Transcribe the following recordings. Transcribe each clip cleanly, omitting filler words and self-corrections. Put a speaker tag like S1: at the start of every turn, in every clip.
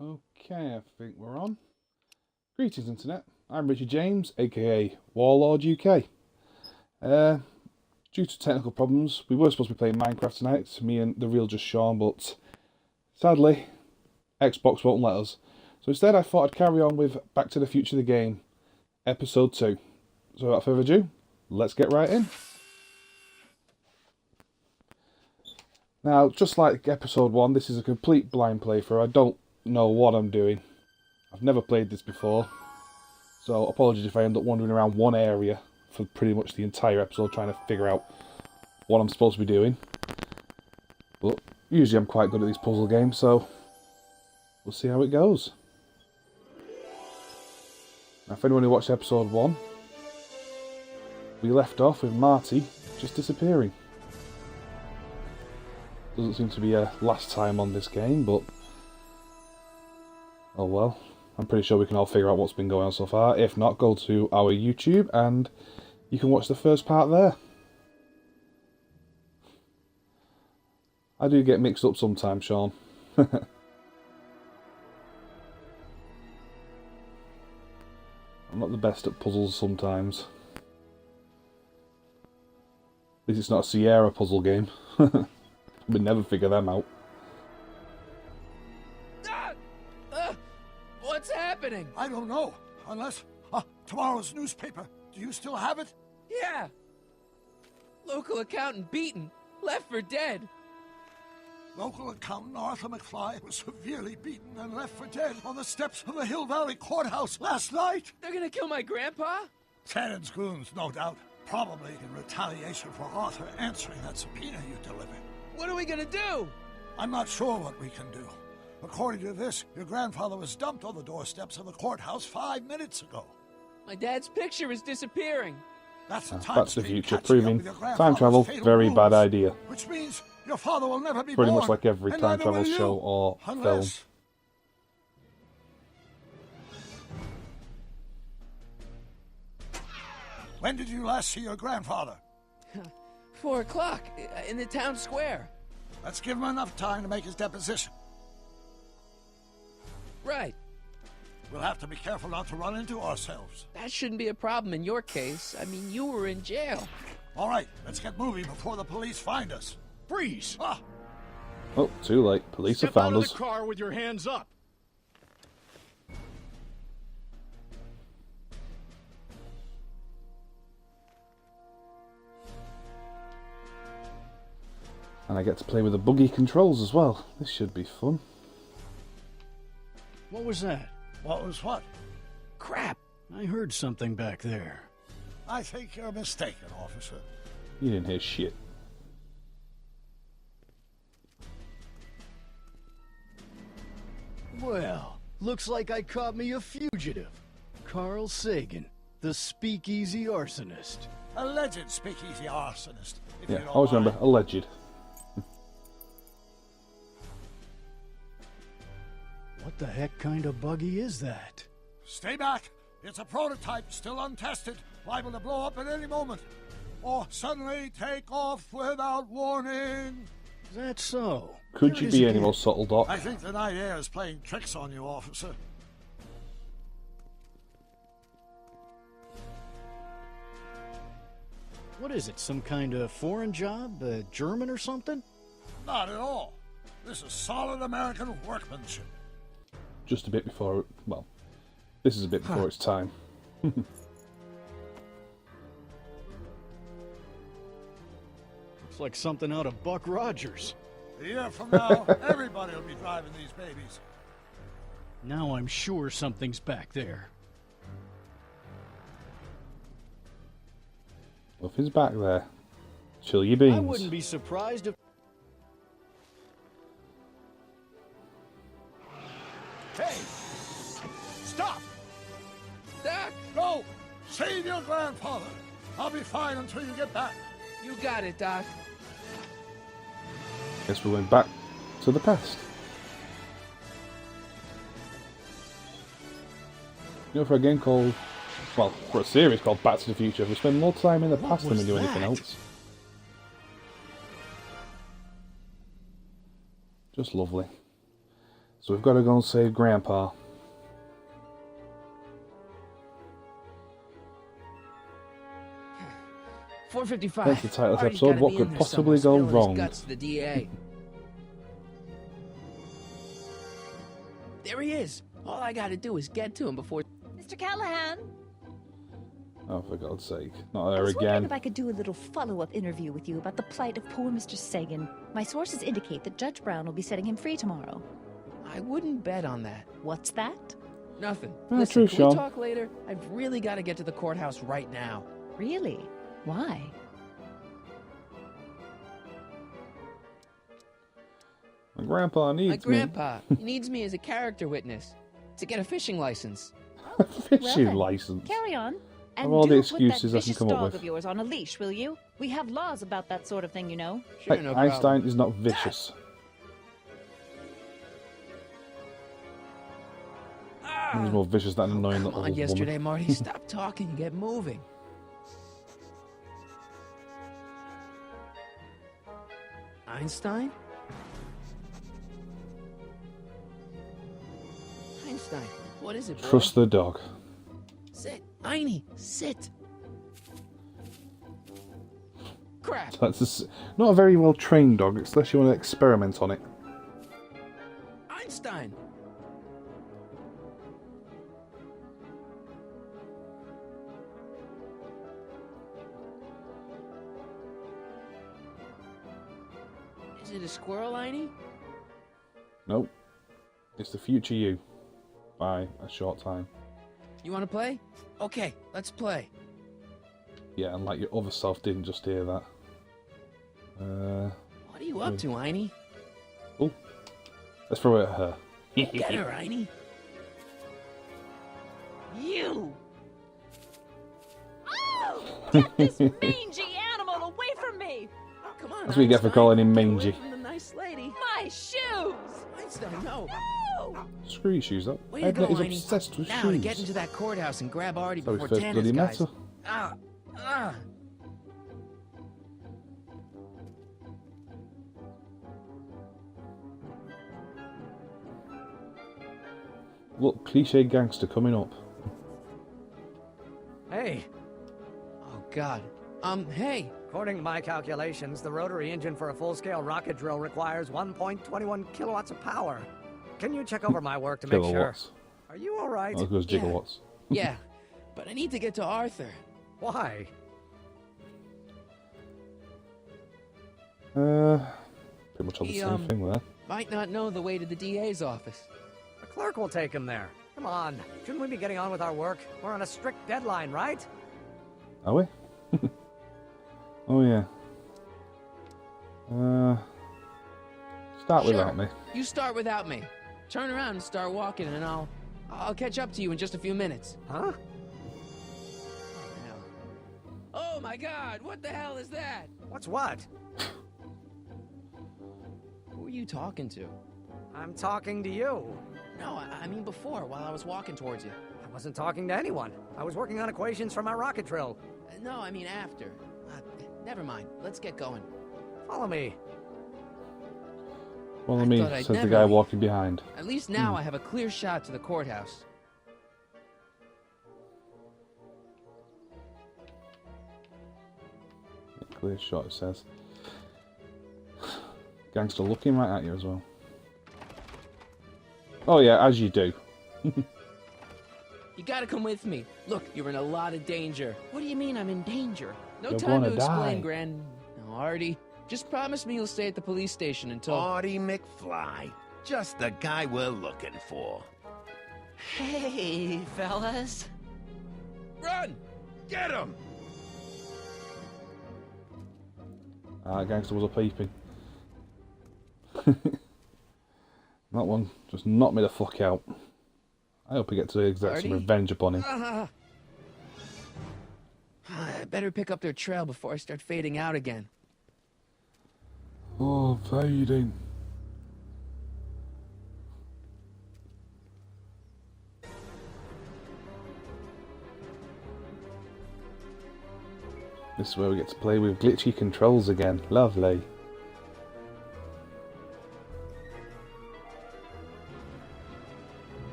S1: Okay, I think we're on. Greetings, Internet. I'm Richard James, aka Warlord UK. Due to technical problems, we were supposed to be playing Minecraft tonight, me and the real Just Sean, but sadly, Xbox won't let us. So instead, I thought I'd carry on with Back to the Future the game, Episode 2. So without further ado, let's get right in. Now, just like Episode 1, this is a complete blind playthrough. I don't know what I'm doing. I've never played this before, so apologies if I end up wandering around one area for pretty much the entire episode trying to figure out what I'm supposed to be doing. But usually I'm quite good at these puzzle games, so we'll see how it goes. Now, for anyone who watched episode 1, we left off with Marty just disappearing. Doesn't seem to be a last time on this game, but oh well. I'm pretty sure we can all figure out what's been going on so far. If not, go to our YouTube and you can watch the first part there. I do get mixed up sometimes, Sean. I'm not the best at puzzles sometimes. At least it's not a Sierra puzzle game. We'd never figure them out.
S2: What's happening?
S3: I don't know, unless tomorrow's newspaper. Do you still have it?
S2: Yeah. Local accountant beaten, left for dead.
S3: Local accountant Arthur McFly was severely beaten and left for dead on the steps of the Hill Valley Courthouse last night.
S2: They're gonna kill my grandpa?
S3: Tannen's goons, no doubt. Probably in retaliation for Arthur answering that subpoena you delivered.
S2: What are we gonna do?
S3: I'm not sure what we can do. According to this, your grandfather was dumped on the doorsteps of the courthouse 5 minutes ago.
S2: My dad's picture is disappearing.
S3: That's the time
S1: Back to the
S3: stream
S1: Future,
S3: catching up
S1: proving
S3: with your
S1: time
S3: grandfather's
S1: travel,
S3: fatal
S1: very
S3: wounds,
S1: bad idea.
S3: Which means your father will never be
S1: Pretty
S3: born.
S1: much like every
S3: and
S1: time
S3: neither
S1: travel
S3: will you,
S1: show or
S3: unless...
S1: film.
S3: When did you last see your grandfather?
S2: 4 o'clock in the town square.
S3: Let's give him enough time to make his deposition.
S2: Right.
S3: We'll have to be careful not to run into ourselves.
S2: That shouldn't be a problem in your case. I mean, you were in jail.
S3: All right, let's get moving before the police find us.
S4: Freeze!
S3: Ah,
S1: Oh, too late. Police have
S4: Step out
S1: found
S4: of
S1: us.
S4: the car with your hands up.
S1: And I get to play with the buggy controls as well. This should be fun.
S4: What was that?
S3: what was what?
S2: Crap.
S4: I heard something back there.
S3: I think you're mistaken, officer.
S1: You didn't hear shit.
S4: Well, looks like I caught me a fugitive. Carl Sagan, the speakeasy arsonist.
S3: Alleged speakeasy arsonist. If you
S1: Yeah,
S3: don't
S1: always
S3: mind.
S1: remember, alleged.
S4: What the heck kind of buggy is that?
S3: Stay back. It's a prototype, still untested, liable to blow up at any moment. Or suddenly take off without warning.
S4: Is that so?
S1: Could
S4: There
S1: you
S4: it
S1: be
S4: is
S1: any
S4: again.
S1: more subtle, Doc?
S3: I think the night air is playing tricks on you, officer.
S4: What is it, some kind of foreign job? German or something?
S3: Not at all. This is solid American workmanship.
S1: Just a bit before, well, this is a bit before its time.
S4: Looks like something out of Buck Rogers.
S3: A year from now, everybody will be driving these babies.
S4: Now I'm sure something's back there.
S1: If it's back there, chill your beans.
S4: I wouldn't be surprised if...
S3: Hey! Stop!
S2: Doc,
S3: Go! Save your grandfather! I'll be fine until you get back.
S2: you got it, Doc.
S1: Guess we went back to the past. You know, for a game called, well, for a series called Back to the Future, we spend more time in the
S4: What
S1: past than we
S4: was
S1: do anything
S4: that?
S1: else. Just lovely. So we've got to go and save Grandpa.
S2: $4.55.
S1: That's the title of the
S2: Artie's
S1: episode.
S2: gotta
S1: What
S2: be
S1: could
S2: in there
S1: possibly
S2: somewhere,
S1: go
S2: spilling his
S1: wrong?
S2: guts to the DA. There he is. All I gotta do is get to him before...
S5: Mr. Callahan,
S1: Oh, for God's sake. Not
S5: I
S1: there
S5: was wondering
S1: again.
S5: if I could do a little follow-up interview with you about the plight of poor Mr. Sagan. My sources indicate that Judge Brown will be setting him free tomorrow.
S2: I wouldn't bet on that.
S5: What's that?
S2: Nothing.
S1: Ah,
S2: Listen,
S1: true,
S2: can we
S1: Sean.
S2: talk later? I've really got to get to the courthouse right now.
S5: Really? Why?
S1: My grandpa needs
S2: My grandpa, he needs me as a character witness to get a fishing license.
S1: me. Fishing
S5: then,
S1: license.
S5: Carry on. And
S1: Of all the
S5: do
S1: excuses I
S5: put that
S1: can
S5: vicious
S1: come up
S5: dog
S1: with.
S5: of yours on a leash, will you? We have laws about that sort of thing, you know.
S2: Sure,
S1: Hey,
S2: no
S1: Einstein
S2: problem.
S1: is not vicious. He's more vicious than an annoying
S2: Come
S1: little
S2: on, yesterday,
S1: woman.
S2: Marty. Stop talking. Get moving. Einstein? Einstein, what is it, bro?
S1: Trust the dog.
S2: Sit. Einie, sit. Crap.
S1: That's not a very well trained dog, unless you want to experiment on it.
S2: Einstein. Is it a squirrel, Einie?
S1: Nope. It's the future you. By a short time.
S2: You want to play? Okay, let's play.
S1: Yeah, and like your other self didn't just hear that.
S2: What are you up to, Einie?
S1: Oh. Let's throw it at her.
S2: Get her, Einie. You!
S5: Oh! Get this mangy animal away from me!
S2: Oh, come on,
S1: That's what you get for
S2: Einstein.
S1: calling him
S2: Get away
S1: mangy.
S2: from the nice lady.
S5: My shoes!
S2: Einstein, no.
S5: No!
S1: Screw your shoes up.
S2: Way to go,
S1: Edna is
S2: Einie.
S1: obsessed with
S2: Now
S1: shoes.
S2: to get into that courthouse and grab Artie
S1: So we
S2: before
S1: first
S2: Tanner's
S1: bloody met
S2: guys.
S1: her.
S2: Ah, ah.
S1: Look, cliche gangster coming up.
S6: Hey,
S2: Oh God. Hey.
S6: according to my calculations, the rotary engine for a full-scale rocket drill requires 1.21 kilowatts of power. Can you check over my work to make sure?
S1: Kilowatts.
S6: Are you all right?
S1: Not as good as
S2: Yeah.
S1: gigawatts.
S2: Yeah, but I need to get to Arthur.
S6: Why?
S1: Pretty much all the
S2: He,
S1: same thing there.
S2: Might not know the way to the DA's office.
S6: The clerk will take him there. Come on, shouldn't we be getting on with our work? We're on a strict deadline, right?
S1: Are we? Oh yeah. Start
S2: Sure.
S1: without me.
S2: You start without me. Turn around and start walking, and I'll catch up to you in just a few minutes.
S6: Huh?
S2: Oh my God! What the hell is that?
S6: What's what?
S2: Who are you talking to?
S6: I'm talking to you.
S2: No, I mean before, while I was walking towards you.
S6: I wasn't talking to anyone. I was working on equations for my rocket drill.
S2: No, I mean after. Never mind. Let's get going.
S6: Follow me.
S1: Follow
S2: I
S1: me,
S2: thought I'd
S1: says the
S2: never
S1: guy
S2: leave.
S1: walking behind.
S2: At least now I have a clear shot to the courthouse.
S1: Clear shot, it says. Gangster looking right at you as well. Oh yeah, as you do.
S2: You gotta come with me. Look, you're in a lot of danger. What do you mean I'm in danger? No
S1: You're
S2: time to
S1: gonna
S2: explain,
S1: die.
S2: Gran. No, Artie. Just promise me you'll stay at the police station until...
S7: Artie McFly. Just the guy we're looking for.
S5: Hey, fellas.
S7: Run! Get him!
S1: Gangster was a peeping. That one just knocked me the fuck out. I hope he gets to exact some
S2: Artie?
S1: revenge upon him.
S2: I better pick up their trail before I start fading out again.
S1: Oh, fading. This is where we get to play with glitchy controls again. Lovely.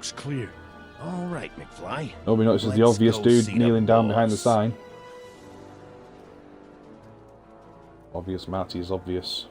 S8: Looks clear.
S7: All right, McFly.
S1: Nobody notices the
S7: Let's
S1: obvious
S7: go
S1: dude
S7: see the
S1: kneeling down behind the
S7: boss.
S1: sign. Obvious, Marty is obvious.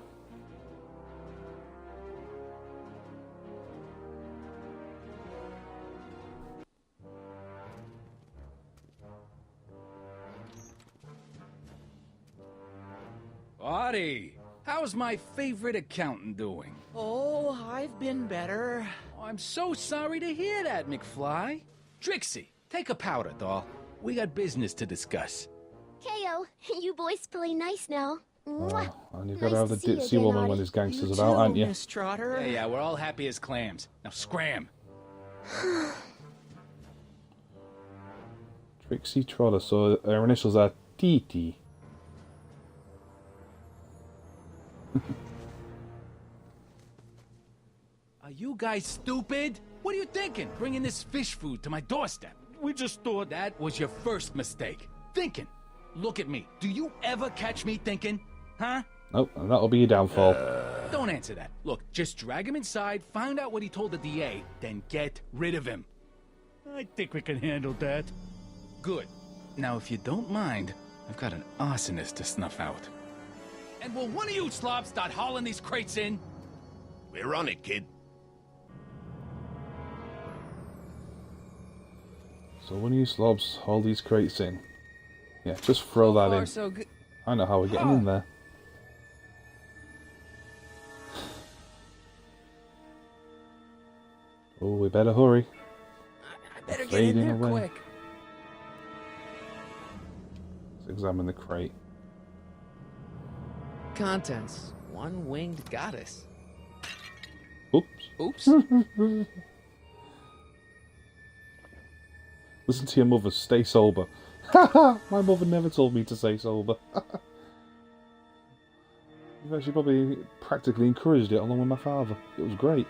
S9: Artie, how's my favorite accountant doing?
S2: Oh, I've been better.
S9: Oh, I'm so sorry to hear that, McFly. Trixie, take a powder, doll. We got business to discuss.
S10: KO, you boys play nice now. Mwah.
S1: And you've got to
S10: Nice
S1: have
S10: to
S1: the
S10: see you
S1: ditzy
S10: again,
S1: woman
S10: Artie.
S1: when there's gangsters
S2: You
S1: about,
S2: too,
S1: aren't you?
S2: Miss Trotter.
S9: Yeah, we're all happy as clams. Now scram.
S1: Trixie Trotter, so her initials are TT.
S9: Are you guys stupid? What are you thinking, bringing this fish food to my doorstep?
S8: We just thought...
S9: That was your first mistake. Thinking. Look at me. Do you ever catch me thinking? Huh?
S1: Nope, and that'll be your downfall.
S9: Don't answer that. Look, just drag him inside, find out what he told the DA, then get rid of him.
S8: I think we can handle that.
S9: Good. Now, if you don't mind, I've got an arsonist to snuff out. And will one of you slobs start hauling these crates in?
S7: We're on it, kid.
S1: So when you slobs haul these crates in, yeah, just throw that in.
S2: So good.
S1: I know how we're getting in there. Oh, we better hurry.
S2: I better get
S1: Fading
S2: in there
S1: away.
S2: quick.
S1: Let's examine the crate.
S2: Contents. One winged goddess.
S1: Oops.
S2: Oops.
S1: Listen to your mother, stay sober. Haha! My mother never told me to stay sober. You've actually probably practically encouraged it along with my father. It was great.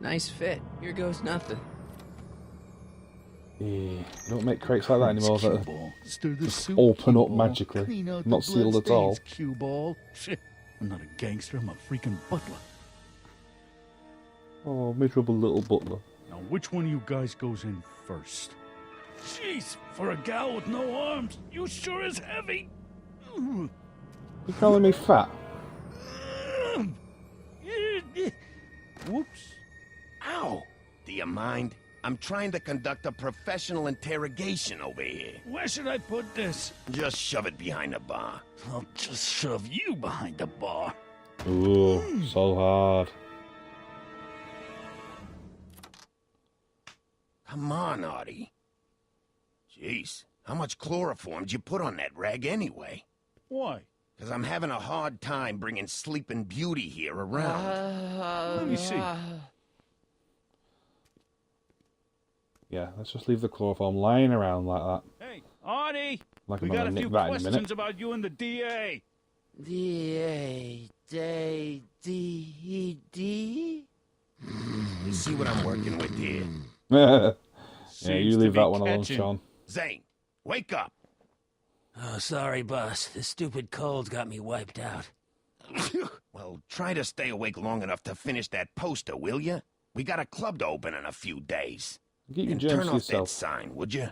S2: Nice fit. Here goes nothing.
S1: Yeah, you don't make crates like that anymore that are
S8: Cue-ball. Stir the soup,
S1: open up
S8: cue-ball.
S1: magically.
S8: Clean out
S1: Not
S8: the
S1: sealed at all.
S8: bloodstains, cue-ball. Shit, I'm not a gangster, I'm a freaking butler.
S1: Oh, miserable little butler.
S8: Now, which one of you guys goes in first? Jeez, for a gal with no arms, you sure is heavy.
S1: You calling me fat?
S8: Whoops.
S7: Ow! Do you mind? I'm trying to conduct a professional interrogation over here.
S8: Where should I put this?
S7: Just shove it behind the bar.
S8: I'll just shove you behind the bar.
S1: Ooh, so hard.
S7: Come on, Artie. Jeez, how much chloroform did you put on that rag anyway?
S8: Why?
S7: Because I'm having a hard time bringing Sleeping Beauty here around.
S8: Let me see.
S1: Yeah, let's just leave the chloroform lying around like that.
S8: Hey, Artie!
S1: Like
S8: We
S1: I'm
S8: got
S1: gonna
S8: a
S1: nick
S8: few
S1: that in a
S8: questions
S1: minute.
S8: about you and the DA.
S2: D-A-D-D?
S7: You see what I'm working with here?
S1: Yeah,
S8: Seems
S1: you
S8: to
S1: leave
S8: be
S1: that one alone,
S8: catching.
S1: Sean.
S7: Zane, wake up!
S11: Oh, sorry, boss. This stupid cold's got me wiped out.
S7: Well, try to stay awake long enough to finish that poster, will you? We got a club to open in a few days.
S1: Keep your
S7: And
S1: germs
S7: turn
S1: to
S7: off that
S1: yourself.
S7: sign, would you?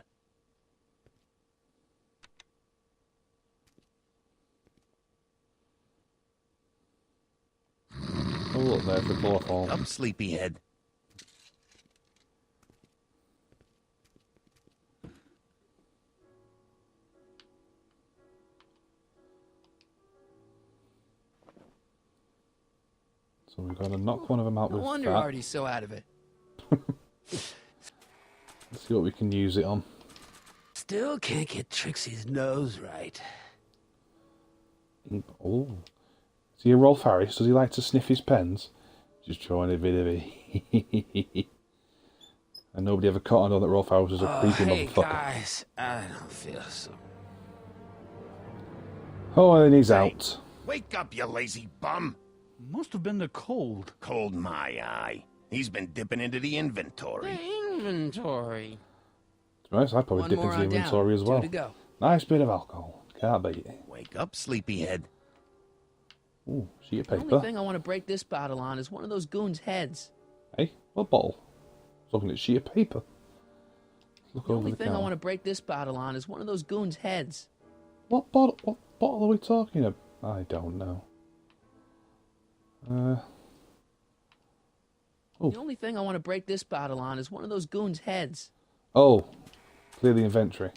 S1: Oh, look, there's the chloroform.
S7: Up, sleepyhead.
S1: So we're going to knock one of them out
S2: No
S1: with
S2: wonder
S1: that.
S2: Artie's so out of it.
S1: Let's see what we can use it on.
S11: Still can't get Trixie's nose right.
S1: Oh. Is he a Rolf Harris? Does he like to sniff his pens? Just trying a bit of it. And nobody ever caught on that Rolf Harris was a creepy
S11: Hey,
S1: motherfucker.
S11: guys. I don't feel so...
S1: Oh, and he's out.
S7: Wake up, you lazy bum!
S8: Must have been the cold.
S7: Cold my eye. He's been dipping into the inventory.
S2: Inventory.
S1: To be honest, I'd probably
S2: One
S1: dip
S2: more
S1: into the
S2: on down.
S1: inventory as
S2: Two
S1: well.
S2: to go.
S1: Nice bit of alcohol. Can't beat it.
S7: Wake up, sleepyhead.
S1: Ooh, sheet of
S2: The
S1: paper.
S2: only thing I want to break this bottle on is one of those goons' heads.
S1: Hey, what bottle? Looking at sheet of paper. Look
S2: The
S1: over
S2: only
S1: the
S2: thing
S1: counter.
S2: I want to break this bottle on is one of those goons' heads.
S1: What bottle? What bottle are we talking about? I don't know. Oh.
S2: The only thing I want to break this bottle on is one of those goons' heads.
S1: Oh, clear the inventory.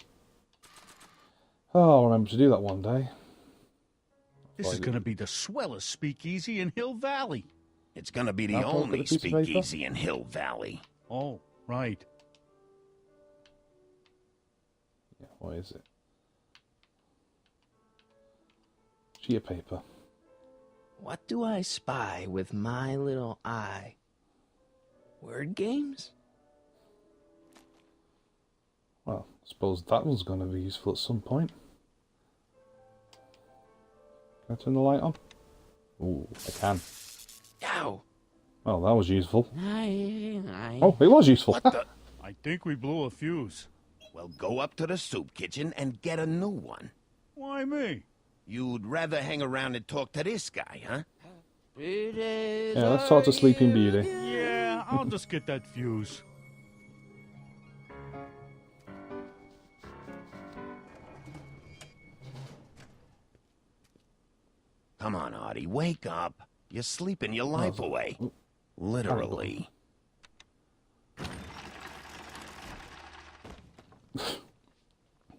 S1: Oh, I'll remember to do that one day.
S8: This is going to be the swellest speakeasy in Hill Valley.
S7: It's gonna be the
S1: Now, Paul,
S7: only
S1: got a piece of paper?
S7: speakeasy in Hill Valley.
S8: Oh, right.
S1: Yeah, what is it? Sheet of paper.
S2: What do I spy with my little eye? Word games?
S1: Well, I suppose that one's going to be useful at some point. Can I turn the light on? Ooh, I can.
S2: Ow!
S1: Well, that was useful.
S2: I...
S1: Oh, it was useful.
S7: What the?
S8: I think we blew a fuse.
S7: Well, go up to the soup kitchen and get a new one.
S8: Why me?
S7: You'd rather hang around and talk to this guy, huh?
S1: Yeah, let's talk to Sleeping Beauty.
S8: Yeah, I'll just get that fuse.
S7: Come on, Artie, wake up. You're sleeping your life away. Literally.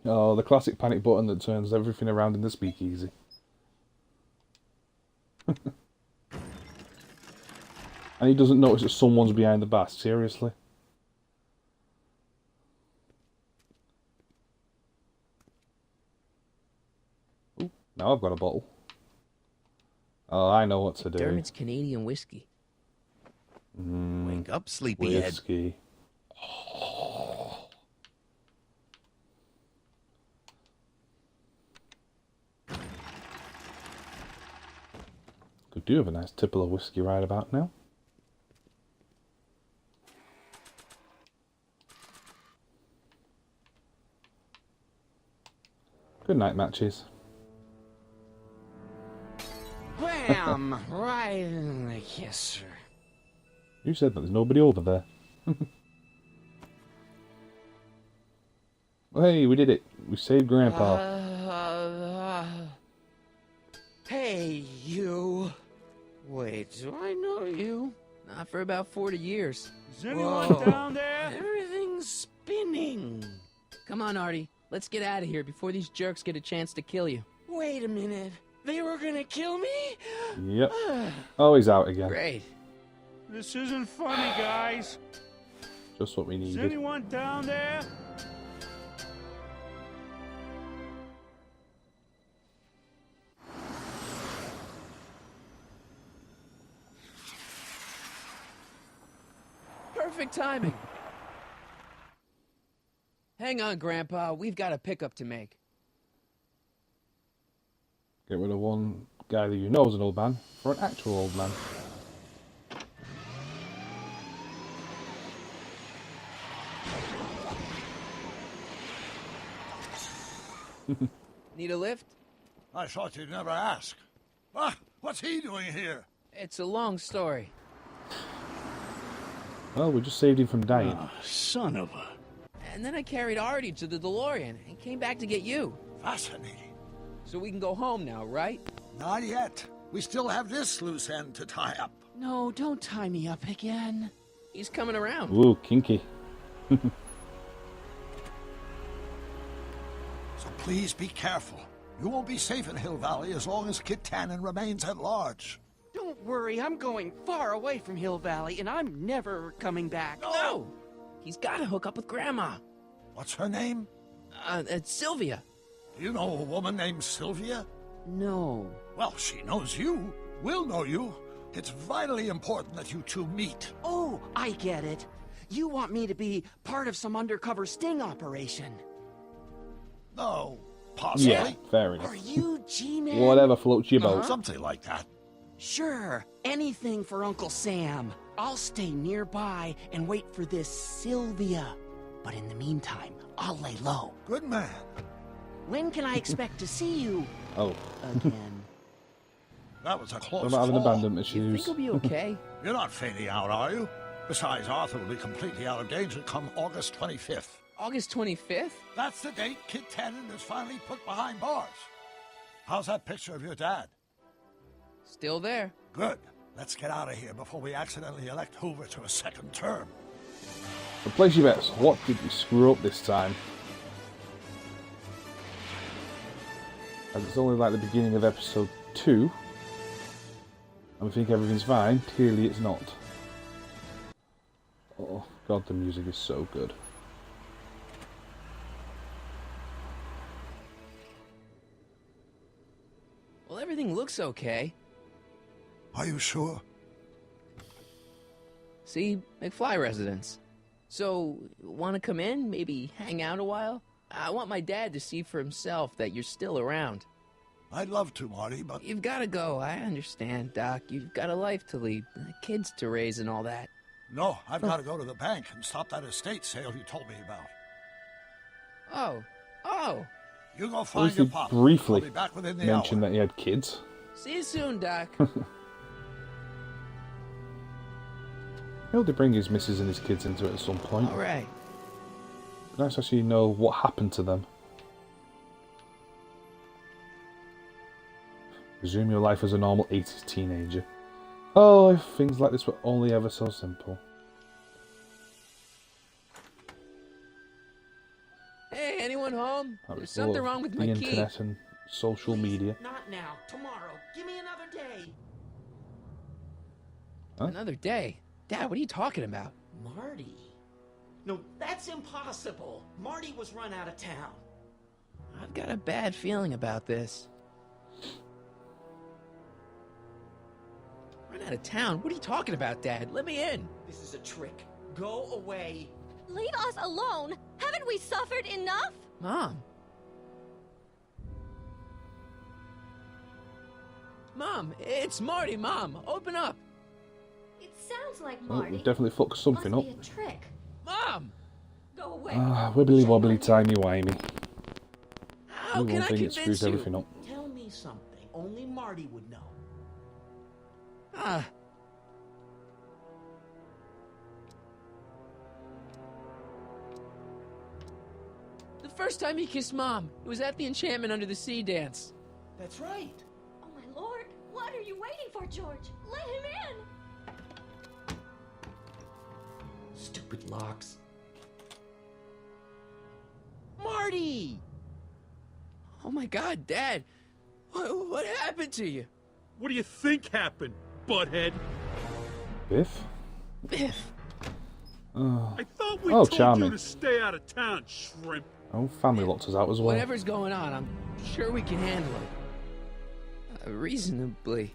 S1: Oh, the classic panic button that turns everything around in the speakeasy. And he doesn't notice that someone's behind the bar. Seriously? Ooh, now I've got a bottle. Oh, I know what to do.
S2: Dermot's Canadian whiskey.
S7: Wake up, sleepyhead.
S1: Whiskey. Could do have a nice tipple of whiskey right about now. Good night, matches.
S2: Wham! Right in the kisser.
S1: You said that there's nobody over there. Hey, we did it. We saved Grandpa.
S2: Hey, you. Wait, do I know you? Not for about 40 years.
S8: Is anyone down there?
S2: Everything's spinning. Come on, Artie. Let's get out of here before these jerks get a chance to kill you. Wait a minute. They were gonna kill me?
S1: Yep. Oh, he's out again.
S2: Great.
S8: This isn't funny, guys.
S1: Just what we
S8: Is
S1: needed.
S8: anyone down there?
S2: Perfect timing. Hang on, Grandpa. We've got a pickup to make.
S1: Get rid of one guy that you know is an old man for an actual old man.
S2: Need a lift?
S3: I thought you'd never ask. Ah, what's he doing here?
S2: It's a long story.
S1: Well, we just saved him from dying.
S8: Son of a...
S2: And then I carried Artie to the DeLorean and came back to get you.
S3: Fascinating.
S2: So we can go home now, right?
S3: Not yet. We still have this loose end to tie up.
S2: No, don't tie me up again. He's coming around.
S1: Ooh, kinky.
S3: So please be careful. You won't be safe in Hill Valley as long as Kit Tannen remains at large.
S12: Don't worry, I'm going far away from Hill Valley, and I'm never coming back.
S2: No! He's got to hook up with Grandma.
S3: What's her name?
S2: It's Sylvia.
S3: Do you know a woman named Sylvia?
S2: No.
S3: Well, she knows you. We'll know you. It's vitally important that you two meet.
S12: Oh, I get it. You want me to be part of some undercover sting operation.
S3: No, possibly.
S1: Yeah, fair enough.
S12: Are you G-Man?
S1: Whatever floats your boat.
S3: Something like that.
S12: Sure, anything for Uncle Sam. I'll stay nearby and wait for this Sylvia. But in the meantime, I'll lay low.
S3: Good man.
S12: When can I expect to see you
S1: Oh.
S12: again?
S3: That was a close
S1: I'm not having
S3: call.
S1: abandonment
S2: You think
S1: issues.
S2: he'll be okay?
S3: You're not fading out, are you? Besides, Arthur will be completely out of danger come August 25th.
S2: August 25th?
S3: That's the date Kid Tannen is finally put behind bars. How's that picture of your dad?
S2: Still there.
S3: Good. Let's get out of here before we accidentally elect Hoover to a second term.
S1: So place your bets. What did we screw up this time? As it's only like the beginning of episode 2, and we think everything's fine. Clearly it's not. Oh god, the music is so good.
S2: Well, everything looks okay.
S3: Are you sure?
S2: See, McFly residence. So, want to come in? Maybe hang out a while? I want my dad to see for himself that you're still around.
S3: I'd love to, Marty, but...
S2: You've got to go. I understand, Doc. You've got a life to lead, kids to raise and all that.
S3: No, I've got to go to the bank and stop that estate sale you told me about.
S2: Oh.
S3: You go
S1: At
S3: find
S1: least
S3: your
S1: he
S3: pop.
S1: briefly
S3: I'll be back within the
S1: mentioned
S3: hour.
S1: that he had kids.
S2: See you soon, Doc.
S1: He'll bring his missus and his kids into it at some point.
S2: All right.
S1: Nice to actually know what happened to them. Resume your life as a normal 80s teenager. Oh, if things like this were only ever so simple.
S2: Hey, anyone home?
S1: That
S2: There's
S1: was
S2: something
S1: all
S2: wrong with
S1: the
S2: my key.
S1: internet and social media.
S12: Not now. Tomorrow. Give me another day.
S1: Huh?
S2: Another day? Dad, what are you talking about?
S12: Marty. No, that's impossible. Marty was run out of town.
S2: I've got a bad feeling about this. Run out of town? What are you talking about, Dad? Let me in.
S12: This is a trick. Go away.
S10: Leave us alone! Haven't we suffered enough?
S2: Mom. Mom, it's Marty, Mom. Open up.
S10: It sounds like
S1: Oh,
S10: Marty.
S1: we definitely fucked something up.
S10: Must be a trick.
S2: Mom!
S10: Go away.
S1: Ah, wibbly wobbly, timey wimey.
S2: How
S1: Do
S2: can
S1: one
S2: I
S1: thing, it
S2: convince
S1: screws
S2: you?
S1: everything up.
S12: Tell me something. Only Marty would know.
S2: Ah. The first time he kissed Mom, it was at the Enchantment Under the Sea dance.
S12: That's right.
S10: Oh my lord! What are you waiting for, George? Let him in!
S12: Stupid locks. Marty!
S2: Oh my god, Dad! What happened to you?
S8: What do you think happened, butthead?
S1: Biff?
S2: Biff.
S1: Oh,
S8: I thought we
S1: Oh,
S8: told
S1: charming.
S8: you to stay out of town, shrimp.
S1: oh, family locked us out as well.
S2: Whatever's going on, I'm sure we can handle it. Reasonably.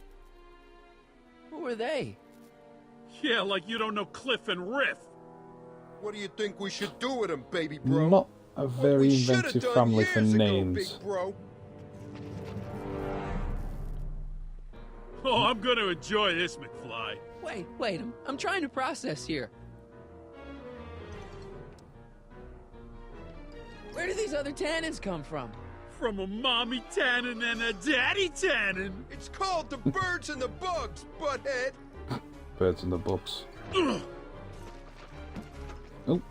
S2: Who were they?
S8: Yeah, like you don't know Cliff and Riff.
S13: What do you think we should do with him, baby bro?
S1: Not a very
S13: We should've
S1: inventive
S13: done
S1: family for
S13: years ago,
S1: names.
S13: big bro.
S8: Oh, I'm gonna enjoy this, McFly.
S2: Wait, I'm trying to process here. Where do these other Tannins come from?
S8: From a mommy Tannen and a daddy Tannen.
S13: It's called the birds and the bugs, butthead.
S1: Birds and the bugs.
S8: Ugh.
S1: Oh,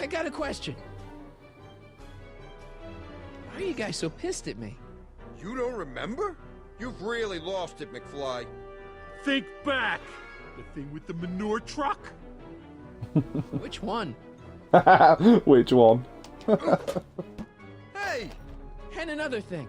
S2: I got a question. Why are you guys so pissed at me?
S13: You don't remember? You've really lost it, McFly.
S8: Think back. The thing with the manure truck?
S2: Which one?
S1: which one?
S13: Hey!
S2: And another thing.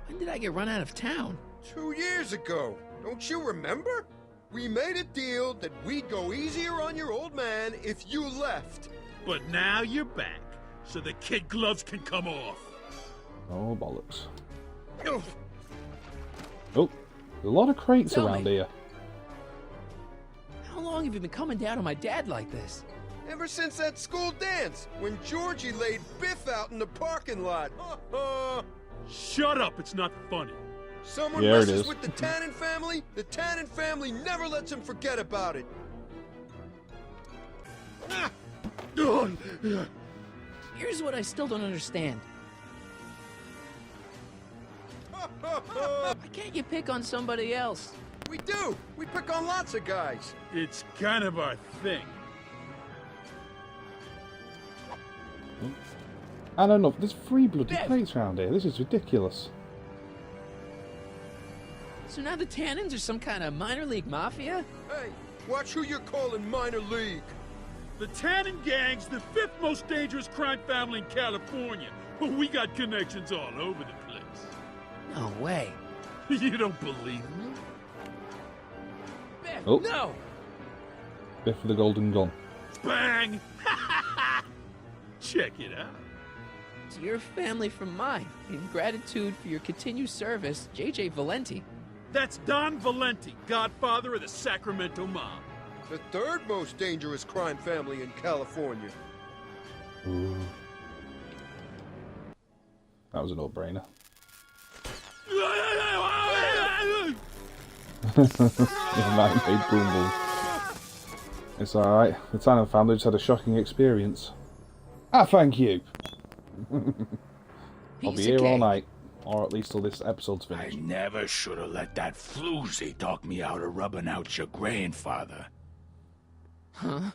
S2: When did I get run out of town?
S13: 2 years ago. Don't you remember? We made a deal that we'd go easier on your old man if you left.
S8: But now you're back, so the kid gloves can come off.
S1: Oh, bollocks.
S13: Ugh.
S1: Oh, a lot of crates
S2: Tell
S1: around
S2: me.
S1: here.
S2: How long have you been coming down on my dad like this?
S13: Ever since that school dance, when Georgie laid Biff out in the parking lot.
S8: Shut up, it's not funny.
S13: Someone
S1: Yeah, it
S13: messes
S1: is.
S13: with the Tannen family never lets him forget about it.
S2: Here's what I still don't understand. Why can't you pick on somebody else?
S13: We do. We pick on lots of guys.
S8: It's kind of our thing.
S1: I don't know. There's 3 bloody crates around here. This is ridiculous.
S2: So now the Tannins are some kind of minor league mafia?
S13: Hey, watch who you're calling minor league.
S8: The Tannen Gang's the 5th most dangerous crime family in California. We got connections all over the place.
S2: No way.
S8: You don't believe me?
S2: Biff,
S1: Oh.
S2: no!
S1: Biff with the golden gun.
S8: Bang! Check it out.
S2: To your family from mine. In gratitude for your continued service, J.J. Valenti.
S8: That's Don Valenti, godfather of the Sacramento mob.
S13: The 3rd most dangerous crime family in California.
S1: Ooh. That was a no-brainer. Yeah, man, made boom boom. It's alright. The Tannen family just had a shocking experience. Ah, thank you. I'll be here all night. Or at least till this episode's finished.
S8: I never should have let that floozy talk me out of rubbing out your grandfather.
S2: Huh?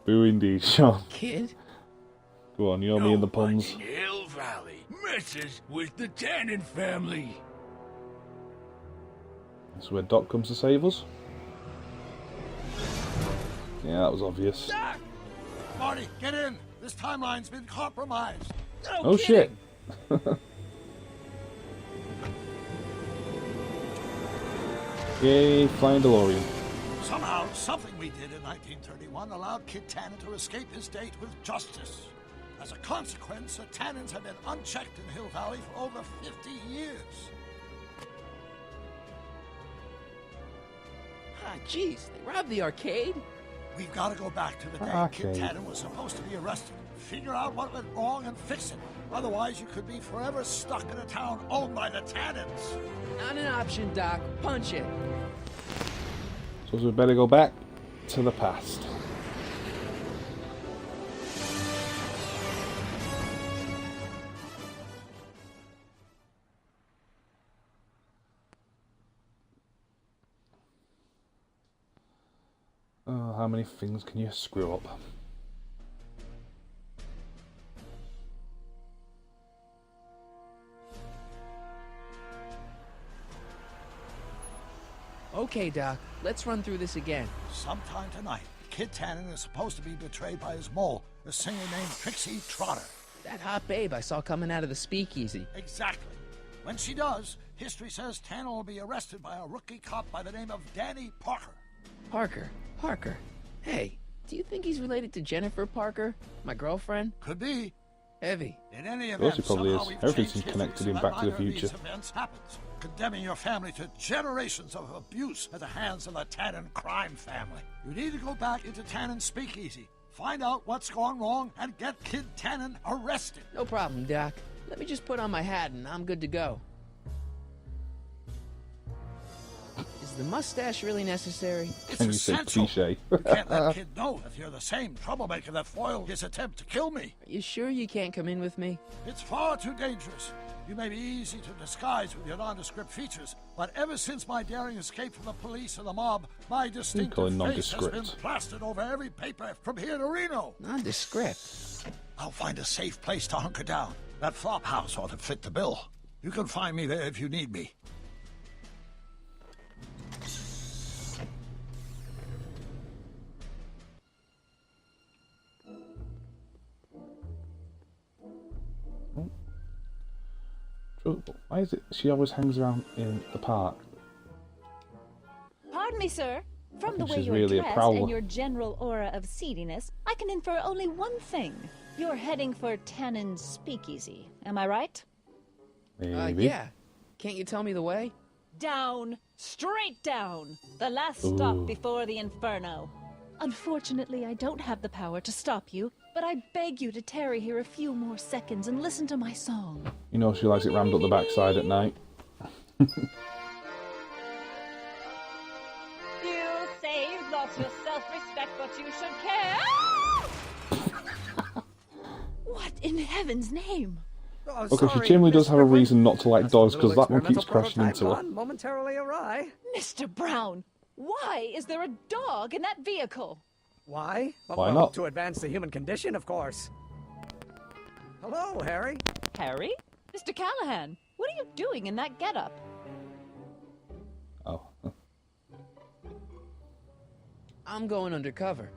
S1: Boo indeed, Sean.
S2: Kid?
S1: Go on, you're me and the puns.
S8: Hill Valley messes with the Tannen family.
S1: That's where Doc comes to save us. Yeah, that was obvious.
S3: Doc! Marty, get in! This timeline's been compromised.
S2: No
S1: Oh
S2: kidding.
S1: shit! Yay, flying DeLorean.
S3: Somehow, something we did in 1931 allowed Kid Tannen to escape his date with justice. As a consequence, the Tannins have been unchecked in Hill Valley for over 50 years.
S2: Ah, jeez, they robbed the arcade?
S3: We've got to go back to the day Kid Tannen was supposed to be arrested. Figure out what went wrong and fix it. Otherwise, you could be forever stuck in a town owned by the Tannins.
S2: Not an option, Doc. Punch it.
S1: So we better go back to the past. Oh, how many things can you screw up?
S2: Okay, Doc. Let's run through this again.
S3: Sometime tonight, Kid Tannen is supposed to be betrayed by his mole, a singer named Trixie Trotter.
S2: That hot babe I saw coming out of the speakeasy.
S3: Exactly. When she does, history says Tannen will be arrested by a rookie cop by the name of Danny Parker.
S2: Parker. Hey, do you think he's related to Jennifer Parker, my girlfriend?
S3: Course he
S2: Heavy.
S3: In any
S1: Of course
S3: event,
S1: he probably
S3: somehow
S1: is.
S3: we've
S1: Everything's
S3: changed
S1: connected
S3: history
S1: in
S3: so
S1: Back
S3: that
S1: to the
S3: neither of
S1: Future.
S3: these events happens, condemning your family to generations of abuse at the hands of the Tannen crime family. You need to go back into Tannen's speakeasy, find out what's gone wrong, and get Kid Tannen arrested.
S2: No problem, Doc. Let me just put on my hat and I'm good to go. Is the mustache really necessary?
S3: It's
S1: Can you say
S3: essential.
S1: cliche?
S3: You can't let Kid know if you're the same troublemaker that foiled his attempt to kill me.
S2: Are you sure you can't come in with me?
S3: It's far too dangerous. You may be easy to disguise with your nondescript features, but ever since my daring escape from the police and the mob, my distinctive
S1: call it
S3: face has been
S1: nondescript?
S3: plastered over every paper from here to Reno.
S2: Nondescript.
S3: I'll find a safe place to hunker down. That flop house ought to fit the bill. You can find me there if you need me.
S1: Why is it she always hangs around in the park?
S5: Pardon me, sir. From the
S1: think
S5: way
S1: she's
S5: you're
S1: really a
S5: dressed
S1: prowler.
S5: and your general aura of seediness, I can infer only one thing. You're heading for Tannen's speakeasy. Am I right?
S1: Maybe.
S2: Yeah. Can't you tell me the way?
S5: Down. Straight down. The last
S1: Ooh.
S5: stop before the inferno. Unfortunately, I don't have the power to stop you, but I beg you to tarry here a few more seconds and listen to my song.
S1: You know she likes it rammed up the backside at night.
S10: You say you've lost your self-respect, but you should care.
S5: in heaven's name?
S6: Oh,
S1: Okay,
S6: sorry,
S1: she generally does
S6: Mr.
S1: have a
S6: Quigley.
S1: reason not to like
S6: Just a
S1: dogs,
S6: little
S1: because that one keeps
S6: experimental
S1: crashing into
S6: prototype
S1: her.
S6: gone momentarily awry.
S5: Mr. Brown, why is there a dog in that vehicle?
S6: Why?
S1: Why not?
S6: To advance the human condition, of course. Hello, Harry.
S5: Harry? Mr. Callahan, what are you doing in that getup?
S1: Oh.
S2: I'm going undercover.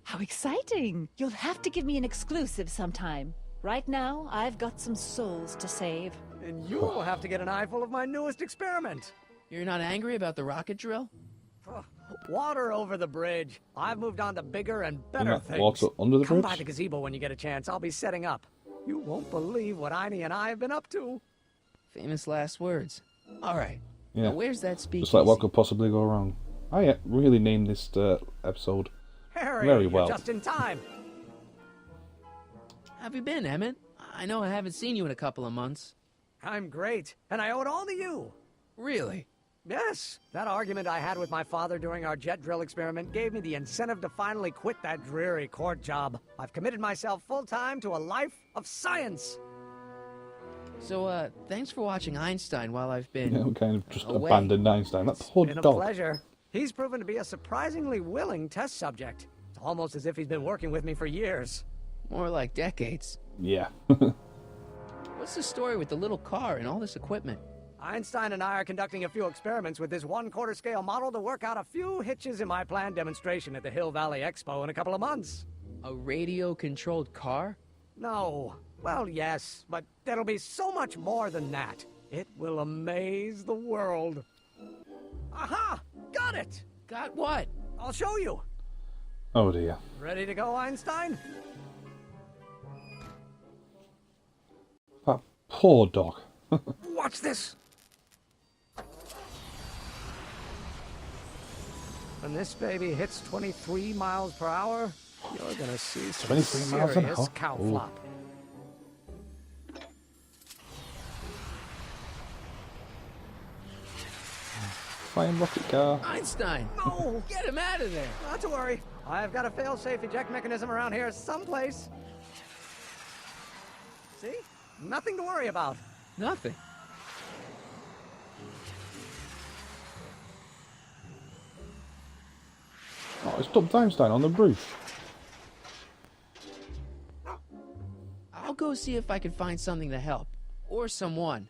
S5: How exciting! You'll have to give me an exclusive sometime. Right now, I've got some souls to save.
S6: And you will have to get an eyeful of my newest experiment.
S2: You're not angry about the rocket drill?
S6: Water over the bridge. I've moved on to bigger and better
S1: that
S6: things.
S1: water under the
S6: Come
S1: bridge?
S6: by the gazebo when you get a chance. I'll be setting up. You won't believe what Einie and I have been up to.
S2: Famous last words. All right.
S1: Yeah.
S2: Now where's that speakeasy?
S1: Just like what could possibly go wrong. I really named this episode
S6: Harry,
S1: very
S6: you're
S1: well.
S6: just in time.
S2: How have you been, Emmett? I know I haven't seen you in a couple of months.
S6: I'm great, and I owe it all to you.
S2: Really?
S6: Yes. That argument I had with my father during our jet drill experiment gave me the incentive to finally quit that dreary court job. I've committed myself full-time to a life of science.
S2: So, thanks for watching Einstein while I've been...
S1: Yeah, we kind of just
S2: away.
S1: abandoned Einstein. That poor
S6: It's been a
S1: dog.
S6: pleasure. He's proven to be a surprisingly willing test subject. It's almost as if he's been working with me for years.
S2: More like decades.
S1: Yeah.
S2: What's the story with the little car and all this equipment?
S6: Einstein and I are conducting a few experiments with this 1/4 scale model to work out a few hitches in my planned demonstration at the Hill Valley Expo in a couple of months.
S2: A radio-controlled car?
S6: No. Well, yes, but there'll be so much more than that. It will amaze the world. Aha! Got it!
S2: Got what?
S6: I'll show you.
S1: Oh dear.
S6: Ready to go, Einstein?
S1: That poor dog.
S6: Watch this. When this baby hits 23 miles per hour, you're gonna see some
S1: 23 miles an
S6: serious
S1: hour?
S6: cow
S1: Ooh.
S6: flop.
S1: Flying rocket car.
S2: Einstein!
S6: No!
S2: Get him out of there!
S6: Not to worry. I've got a fail-safe eject mechanism around here someplace. See? Nothing to worry about.
S2: Nothing.
S1: Oh, it's dumped Einstein on the roof.
S2: I'll go see if I can find something to help. Or someone.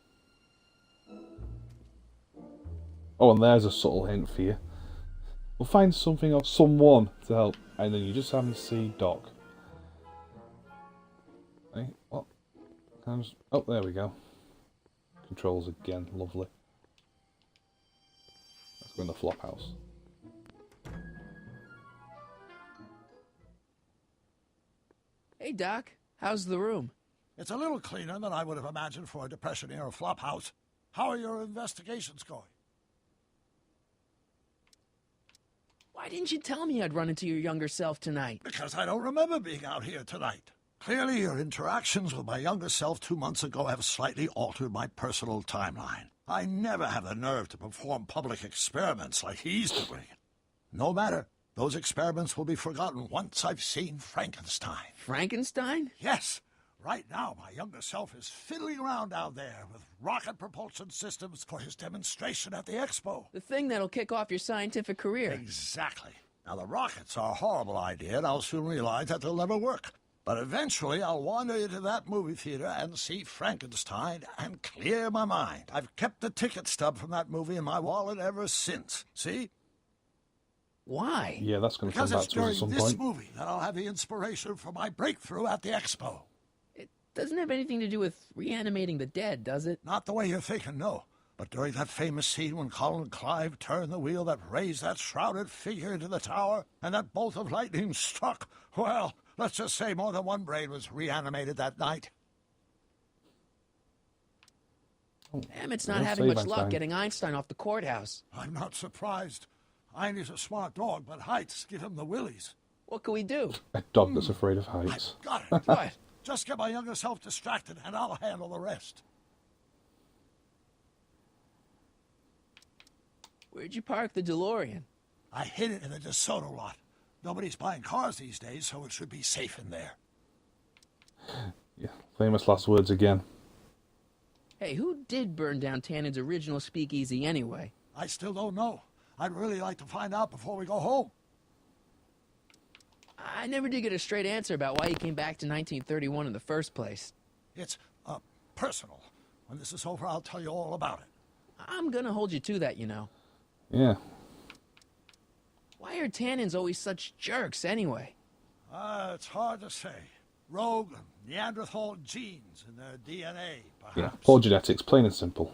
S1: Oh, and there's a subtle hint for you. We'll find something or someone to help, and then you just happen to see Doc. Hey, what? Oh, there we go. Controls again, lovely. Let's go in the flop house.
S2: Hey, Doc. How's the room?
S3: It's a little cleaner than I would have imagined for a Depression-era flophouse. How are your investigations going?
S2: Why didn't you tell me I'd run into your younger self tonight?
S3: Because I don't remember being out here tonight. Clearly, your interactions with my younger self 2 months ago have slightly altered my personal timeline. I never have the nerve to perform public experiments like he's doing. No matter. Those experiments will be forgotten once I've seen Frankenstein.
S2: Frankenstein?
S3: Yes. Right now, my younger self is fiddling around down there with rocket propulsion systems for his demonstration at the expo.
S2: The thing that'll kick off your scientific career.
S3: Exactly. Now, the rockets are a horrible idea, and I'll soon realize that they'll never work. But eventually, I'll wander into that movie theater and see Frankenstein and clear my mind. I've kept the ticket stub from that movie in my wallet ever since. See?
S2: Why?
S1: Yeah, that's going to come
S3: Because
S1: back
S3: it's
S1: to us
S3: during
S1: at some
S3: this
S1: point.
S3: movie that I'll have the inspiration for my breakthrough at the expo.
S2: It doesn't have anything to do with reanimating the dead, does it?
S3: Not the way you're thinking, no. But during that famous scene when Colin Clive turned the wheel that raised that shrouded figure into the tower, and that bolt of lightning struck, well, let's just say more than one brain was reanimated that night.
S2: Emmett's not
S1: Well,
S2: having
S1: save
S2: much luck
S1: Einstein.
S2: getting Einstein off the courthouse.
S3: I'm not surprised. Einie's a smart dog, but heights give him the willies.
S2: What can we do?
S1: A dog that's afraid of heights.
S3: Got it.
S2: What?
S3: Just get my younger self distracted, and I'll handle the rest.
S2: Where'd you park the DeLorean?
S3: I hid it in the DeSoto lot. Nobody's buying cars these days, so it should be safe in there.
S1: Yeah, Famous last words again.
S2: Hey, who did burn down Tannen's original speakeasy anyway?
S3: I still don't know. I'd really like to find out before we go home.
S2: I never did get a straight answer about why he came back to 1931 in the first place.
S3: It's, personal. When this is over, I'll tell you all about it.
S2: I'm gonna hold you to that, you know.
S1: Yeah.
S2: Why are Tannins always such jerks, anyway?
S3: It's hard to say. Rogue Neanderthal genes in their DNA, perhaps.
S1: Yeah, poor genetics, plain and simple.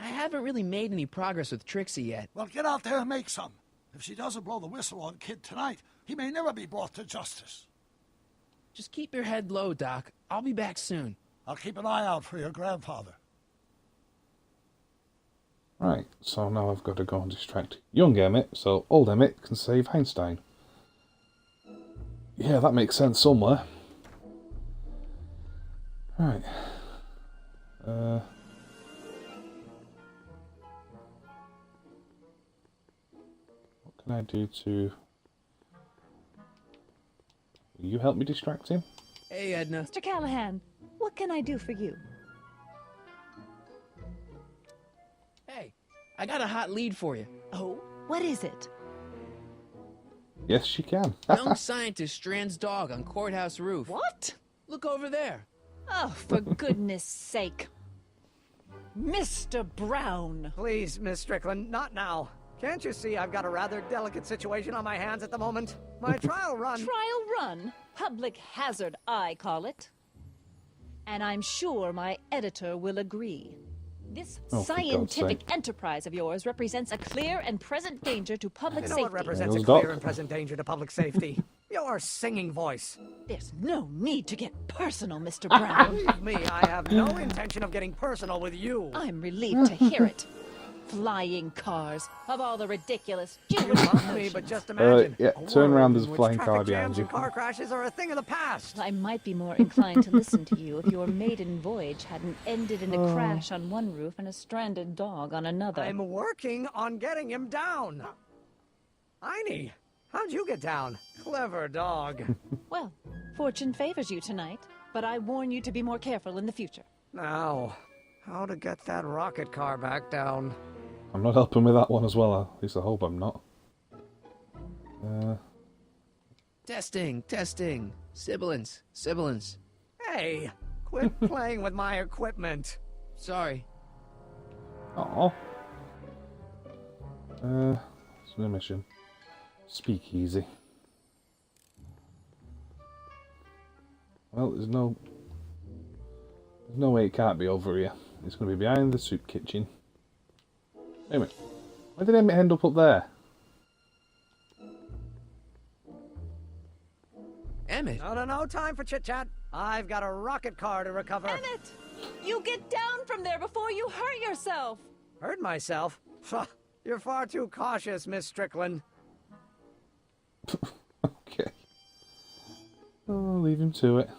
S2: I haven't really made any progress with Trixie yet.
S3: Well, get out there and make some. If she doesn't blow the whistle on Kid tonight, he may never be brought to justice.
S2: Just keep your head low, Doc. I'll be back soon.
S3: I'll keep an eye out for your grandfather.
S1: Right, so now I've got to go and distract young Emmett, so old Emmett can save Einstein. Yeah, that makes sense somewhere. Right. What can I do to... Will you help me distract him?
S2: Hey, Edna.
S5: Mr. Callahan, what can I do for you?
S2: Hey, I got a hot lead for you.
S5: Oh, what is it?
S1: Yes, she can.
S2: Young scientist strands dog on courthouse roof.
S5: What?
S2: Look over there.
S5: Oh, for goodness sake. Mr. Brown!
S6: Please, Miss Strickland, not now. Can't you see I've got a rather delicate situation on my hands at the moment? My trial run...
S5: Trial run? Public hazard, I call it. And I'm sure my editor will agree. This scientific enterprise of yours represents a clear and present danger to public safety.
S6: What represents a clear and present danger to public safety? Your singing voice.
S5: There's no need to get personal, Mr. Brown.
S6: Believe me, I have no intention of getting personal with you.
S5: I'm relieved to hear it. Flying cars, of all the ridiculous Jewish
S6: me, but just imagine.
S1: Yeah, turn around, there's a flying car behind you.
S6: Car crashes are a thing of the past.
S5: I might be more inclined to listen to you if your maiden voyage hadn't ended in a crash on one roof and a stranded dog on another.
S6: I'm working on getting him down. Einie, how'd you get down? Clever dog.
S5: Well, fortune favors you tonight, but I warn you to be more careful in the future.
S6: Now, how to get that rocket car back down?
S1: I'm not helping with that one as well, at least I hope I'm not.
S2: Testing. Sibilance.
S6: Hey, quit playing with my equipment.
S2: Sorry.
S1: Aww. It's no mission. Speakeasy. Well, there's no way it can't be over here. It's going to be behind the soup kitchen. Wait a minute. Why did Emmett end up there?
S2: Emmett?
S6: No time for chit-chat. I've got a rocket car to recover.
S5: Emmett! You get down from there before you hurt yourself!
S6: Hurt myself? You're far too cautious, Miss Strickland.
S1: Okay. Oh, leave him to it.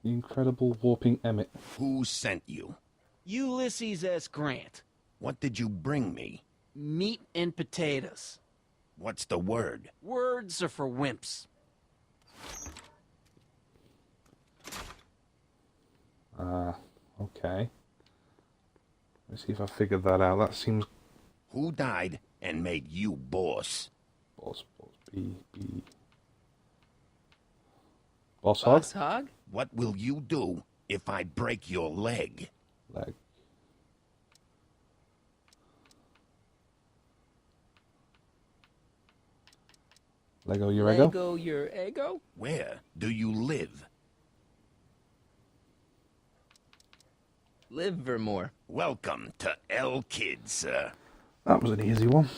S1: The incredible warping Emmett.
S7: Who sent you?
S12: Ulysses S. Grant.
S7: What did you bring me?
S12: Meat and potatoes.
S7: What's the word?
S12: Words are for wimps.
S1: Okay. Let's see if I figured that out. That seems...
S7: Who died and made you boss?
S1: Boss, B. Boss Hog?
S2: Boss Hog?
S7: What will you do if I break your leg?
S1: Leg. Lego your ego?
S2: Lego your ego?
S7: Where do you live?
S2: Livermore.
S7: Welcome to El Kid, sir.
S1: That was an easy one.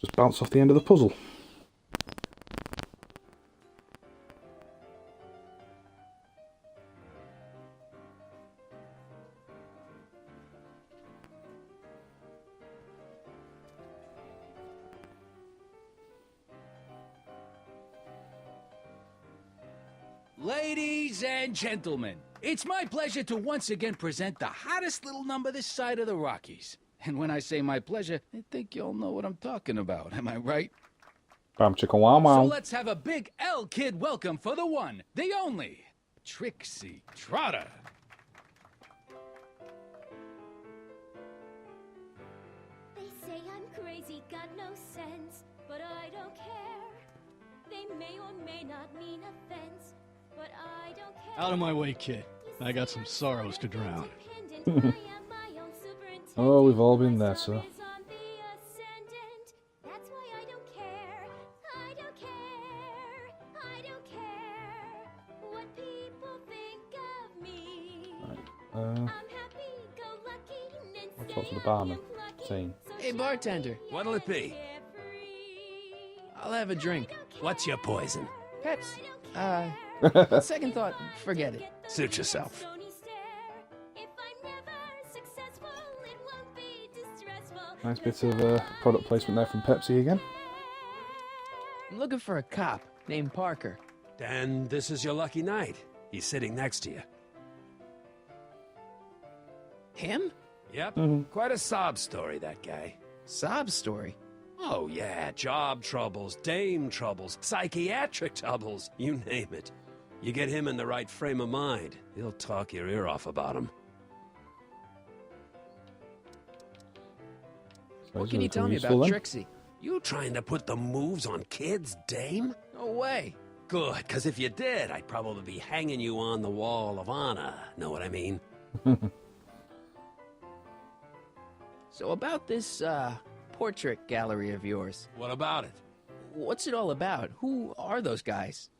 S1: Just bounce off the end of the puzzle.
S9: Ladies and gentlemen, it's my pleasure to once again present the hottest little number this side of the Rockies. And when I say my pleasure, I think you'll know what I'm talking about. Am I right?
S1: Bam chicka wow
S9: So
S1: wow.
S9: let's have a big L-Kid welcome for the one, the only, Trixie Trotter.
S10: They say I'm crazy, got no sense, but I don't care. They may or may not mean offense, but I don't care.
S4: Out of my way, kid. I got some sorrows to drown.
S1: Oh, we've all been there, sir.
S10: That's why I don't care. I don't care. I don't care what people think of me. I'm happy, go lucky,
S1: I'll talk to the barman. Saying.
S2: Hey, bartender.
S11: What'll it be?
S2: I'll have a drink.
S11: What's your poison?
S2: Peps. Second thought, forget it.
S11: Suit yourself.
S1: Nice bit of product placement there from Pepsi again.
S2: I'm looking for a cop named Parker.
S11: Then this is your lucky night. He's sitting next to you.
S2: Him?
S11: Yep. Quite a sob story, that guy.
S2: Sob story?
S11: Oh, yeah. Job troubles, dame troubles, psychiatric troubles. You name it. You get him in the right frame of mind, he'll talk your ear off about him.
S2: What can you tell me about Trixie?
S11: You trying to put the moves on kids, dame?
S2: No way.
S11: Good, because if you did, I'd probably be hanging you on the wall of honor. Know what I mean?
S2: So about this, portrait gallery of yours.
S11: What about it?
S2: What's it all about? Who are those guys?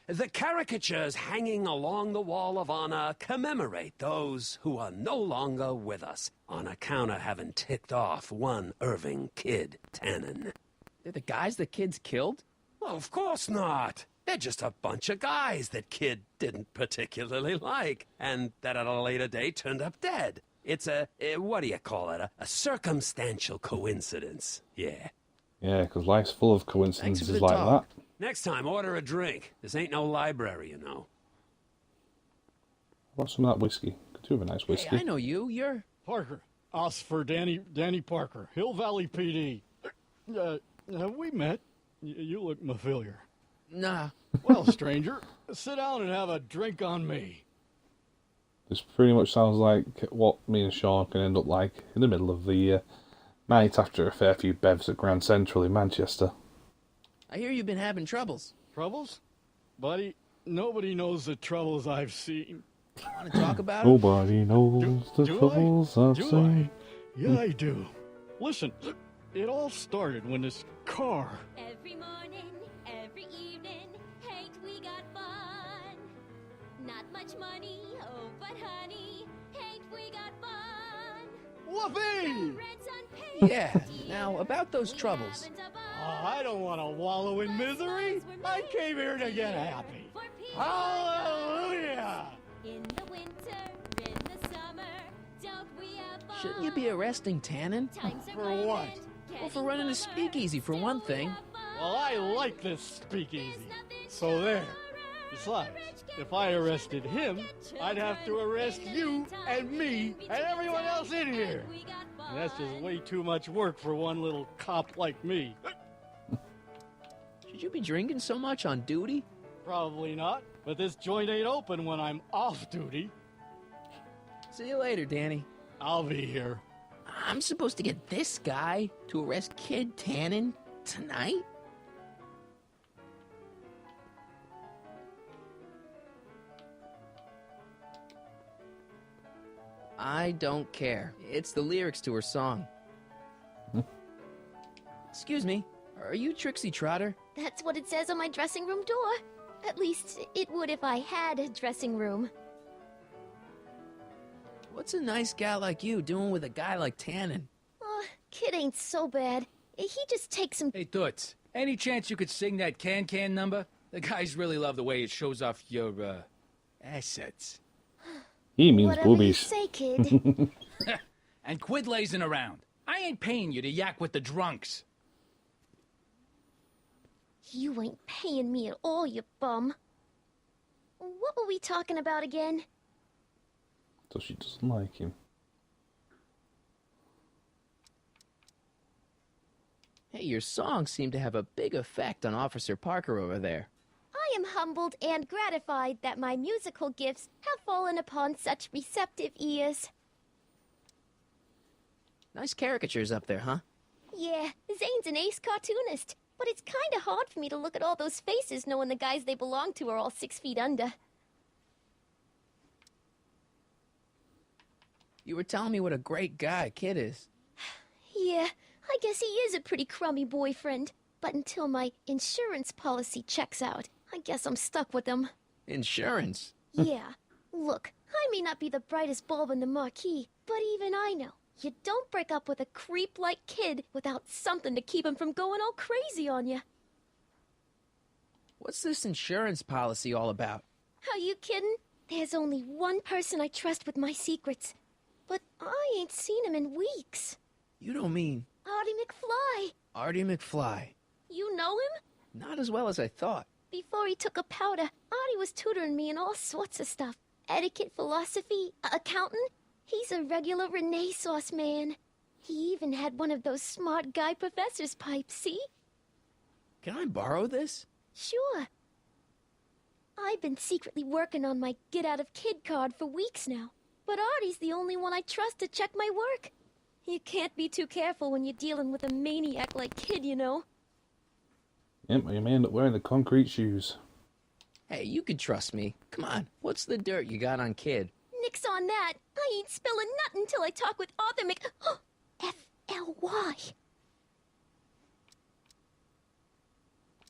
S11: The caricatures hanging along the wall of honor commemorate those who are no longer with us on account of having ticked off one Irving Kid Tannen.
S2: They're the guys the kids killed?
S11: Well, of course not. They're just a bunch of guys that Kid didn't particularly like, and that at a later date turned up dead. It's what do you call it? A circumstantial coincidence. Yeah.
S1: Yeah, because life's full of coincidences like that.
S11: Next time, order a drink. This ain't no library, you know.
S1: What's some of that whiskey? Could do with a nice whiskey.
S2: Hey, I know you. You're...
S4: Parker. Us for Danny Parker. Hill Valley PD. Have we met? You look familiar.
S2: Nah.
S4: Well, stranger, sit down and have a drink on me.
S1: This pretty much sounds like what me and Sean can end up like in the middle of the night after a fair few bevs at Grand Central in Manchester.
S2: I hear you've been having troubles.
S4: Troubles? Buddy, nobody knows the troubles I've seen.
S2: Want to talk about it?
S1: Nobody knows the troubles I've seen.
S4: Yeah, I do. Listen, it all started when this car...
S10: Every morning, every evening, ain't we got fun? Not much money, oh, but honey, ain't we got fun?
S4: Whoopee!
S2: Yeah, now about those troubles.
S4: I don't want to wallow in misery. I came here to get happy. Hallelujah!
S10: In the winter, in the summer, don't we have fun?
S2: Shouldn't you be arresting Tannen?
S4: For what?
S2: Well, for running a speakeasy, for one thing.
S4: Well, I like this speakeasy. So there. Besides, if I arrested him, I'd have to arrest you and me and everyone else in here. And that's just way too much work for one little cop like me.
S2: Should you be drinking so much on duty?
S4: Probably not, but this joint ain't open when I'm off duty.
S2: See you later, Danny.
S4: I'll be here.
S2: I'm supposed to get this guy to arrest Kid Tannen tonight? I don't care. It's the lyrics to her song. Excuse me, are you Trixie Trotter?
S10: That's what it says on my dressing room door. At least, it would if I had a dressing room.
S2: What's a nice gal like you doing with a guy like Tannen?
S10: Kid ain't so bad. He just takes some...
S9: Hey, Toots, any chance you could sing that can number? The guys really love the way it shows off your, assets.
S1: He means
S10: Whatever you
S1: boobies.
S10: say, kid.
S9: And quit lazing around. I ain't paying you to yak with the drunks.
S10: You ain't paying me at all, you bum. What were we talking about again?
S1: So she doesn't like him.
S2: Hey, your songs seem to have a big effect on Officer Parker over there.
S10: I am humbled and gratified that my musical gifts have fallen upon such receptive ears.
S2: Nice caricatures up there, huh?
S10: Yeah, Zane's an ace cartoonist, but it's kinda hard for me to look at all those faces knowing the guys they belong to are all 6 feet under.
S2: You were telling me what a great guy Kid is.
S10: Yeah, I guess he is a pretty crummy boyfriend. But until my insurance policy checks out, I guess I'm stuck with him.
S2: Insurance?
S10: Yeah. Look, I may not be the brightest bulb in the marquee, but even I know you don't break up with a creep like Kid without something to keep him from going all crazy on you.
S2: What's this insurance policy all about?
S10: Are you kidding? There's only one person I trust with my secrets. But I ain't seen him in weeks.
S2: You don't mean...
S10: Artie McFly.
S2: Artie McFly.
S10: You know him?
S2: Not as well as I thought.
S10: Before he took a powder, Artie was tutoring me in all sorts of stuff. Etiquette, philosophy, accounting. He's a regular Renaissance man. He even had one of those smart guy professor's pipes, see?
S2: Can I borrow this?
S10: Sure. I've been secretly working on my Get Out of Kid card for weeks now. But Artie's the only one I trust to check my work. You can't be too careful when you're dealing with a maniac like Kid, you know.
S1: Yep, you may end up wearing the concrete shoes.
S2: Hey, you can trust me. Come on, what's the dirt you got on Kid?
S10: Nix on that. I ain't spilling nothing till I talk with Arthur F-L-Y.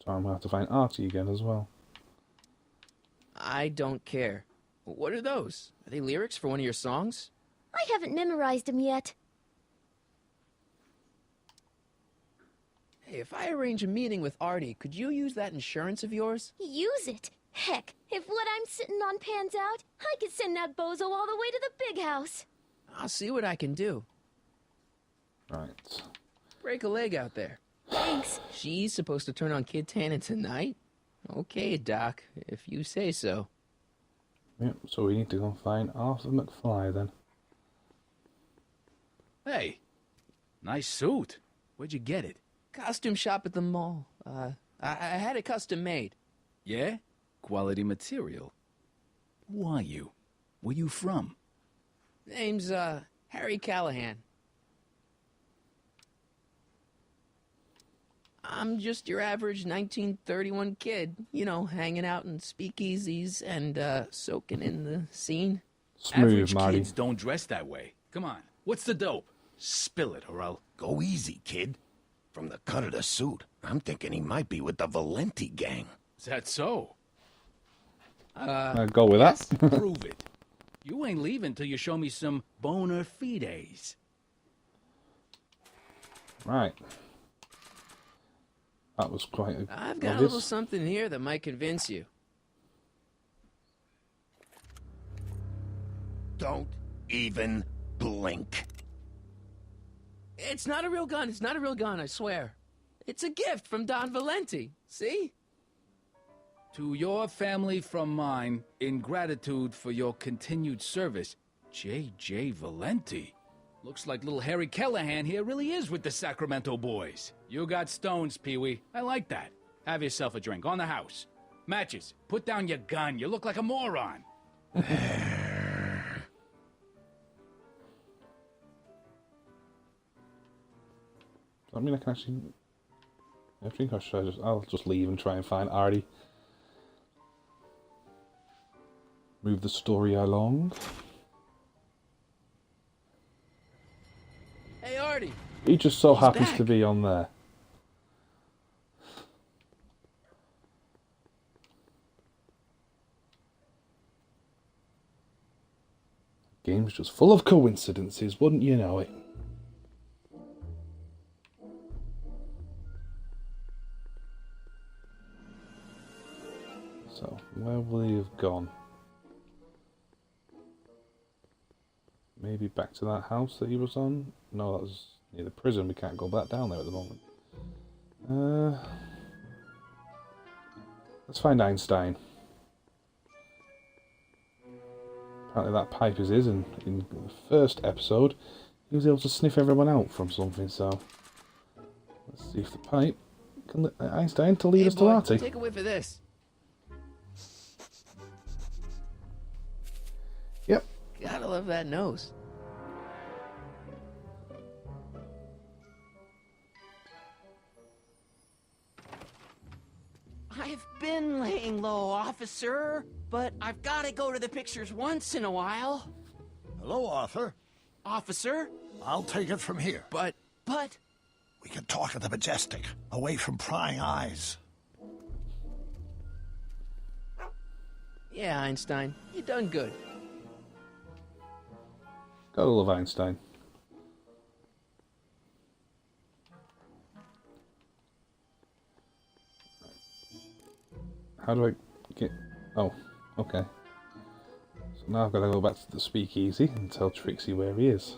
S1: So I'm going to have to find Artie again as well.
S2: I don't care. What are those? Are they lyrics for one of your songs?
S10: I haven't memorized them yet.
S2: Hey, if I arrange a meeting with Artie, could you use that insurance of yours?
S10: Use it? Heck, if what I'm sitting on pans out, I could send that bozo all the way to the big house.
S2: I'll see what I can do.
S1: Right.
S2: Break a leg out there.
S10: Thanks.
S2: She's supposed to turn on Kid Tannen tonight? Okay, Doc, if you say so.
S1: Yep, so we need to go and find Arthur McFly then.
S9: Hey, nice suit. Where'd you get it?
S2: Costume shop at the mall. I had it custom made.
S9: Yeah? Quality material. Who are you? Where you from?
S2: Name's, Harry Callahan. I'm just your average 1931 kid, you know, hanging out in speakeasies and, soaking in the scene.
S1: Smooth,
S9: Average
S1: Marty.
S9: kids don't dress that way. Come on, what's the dope? Spill it, or I'll...
S7: Go easy, kid. From the cut of the suit, I'm thinking he might be with the Valenti gang.
S9: Is that so?
S1: Go with
S9: yes,
S1: that.
S9: Prove it. You ain't leaving till you show me some bona fides.
S1: Right. That was quite a
S2: I've got a
S1: obvious.
S2: little something here that might convince you.
S7: Don't even blink.
S2: It's not a real gun. It's not a real gun, I swear. It's a gift from Don Valenti. See?
S9: To your family from mine, in gratitude for your continued service, J.J. Valenti. Looks like little Harry Callahan here really is with the Sacramento boys. You got stones, Pee-wee. I like that. Have yourself a drink on the house. Matches, put down your gun. You look like a moron.
S1: I mean, I can actually... I think I'll just leave and try and find Artie. Move the story along.
S2: Hey, Artie.
S1: He just so
S2: He's
S1: happens
S2: back.
S1: to be on there. Game's just full of coincidences, wouldn't you know it? So, where will he have gone? Maybe back to that house that he was on? No, that was near the prison. We can't go back down there at the moment. Let's find Einstein. Apparently that pipe is his, and in the first episode, he was able to sniff everyone out from something, so... Let's see if the pipe can let Einstein to lead us to
S2: boy,
S1: Artie.
S2: take a whiff of this.
S1: Yep.
S2: Gotta love that nose.
S12: I've been laying low, officer, but I've got to go to the pictures once in a while.
S3: Hello, Arthur.
S12: Officer?
S3: I'll take it from here.
S2: But...
S3: We can talk at the Majestic, away from prying eyes.
S2: Yeah, Einstein, you done good.
S1: Gotta love Einstein. How do I get... Oh, okay. So now I've got to go back to the speakeasy and tell Trixie where he is.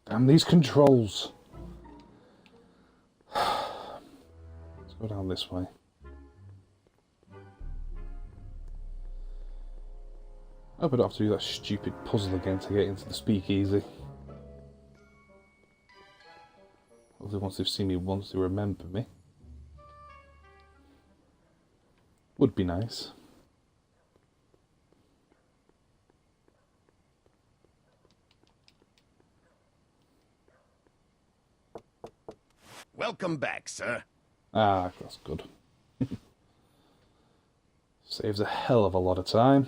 S1: Damn these controls! Let's go down this way. I hope I don't have to do that stupid puzzle again to get into the speakeasy. Hopefully once they've seen me once, they remember me. Would be nice.
S7: Welcome back, sir.
S1: Ah, that's good. Saves a hell of a lot of time.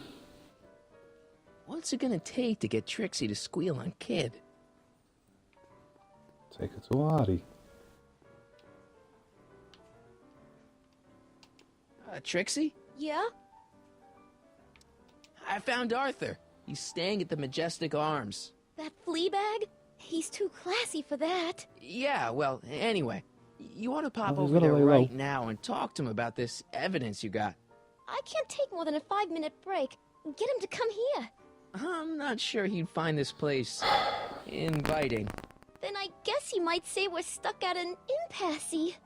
S2: What's it gonna take to get Trixie to squeal on Kid?
S1: Take her to Artie.
S2: Trixie?
S10: Yeah?
S2: I found Arthur. He's staying at the Majestic Arms.
S10: That flea bag? He's too classy for that.
S2: Yeah, well, anyway. You want to pop
S1: Well, he's
S2: over
S1: gotta
S2: there
S1: lay
S2: right
S1: low.
S2: now and talk to him about this evidence you got.
S10: I can't take more than a 5-minute break. Get him to come here.
S2: I'm not sure he'd find this place inviting.
S10: Then I guess he might say we're stuck at an impasse.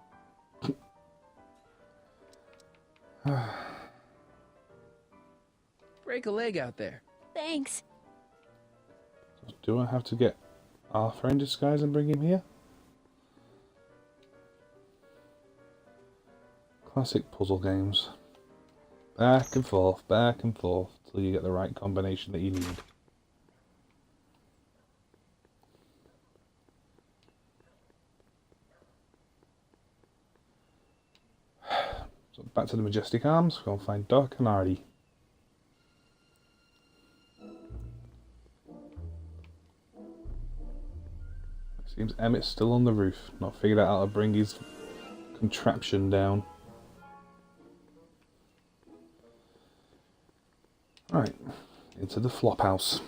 S2: Break a leg out there.
S10: Thanks.
S1: Do I have to get Arthur in disguise and bring him here? Classic puzzle games. Back and forth till you get the right combination that you need. So back to the Majestic Arms, go and find Doc and Artie. Seems Emmett's still on the roof, not figured out how to bring his contraption down. Right, into the flop house.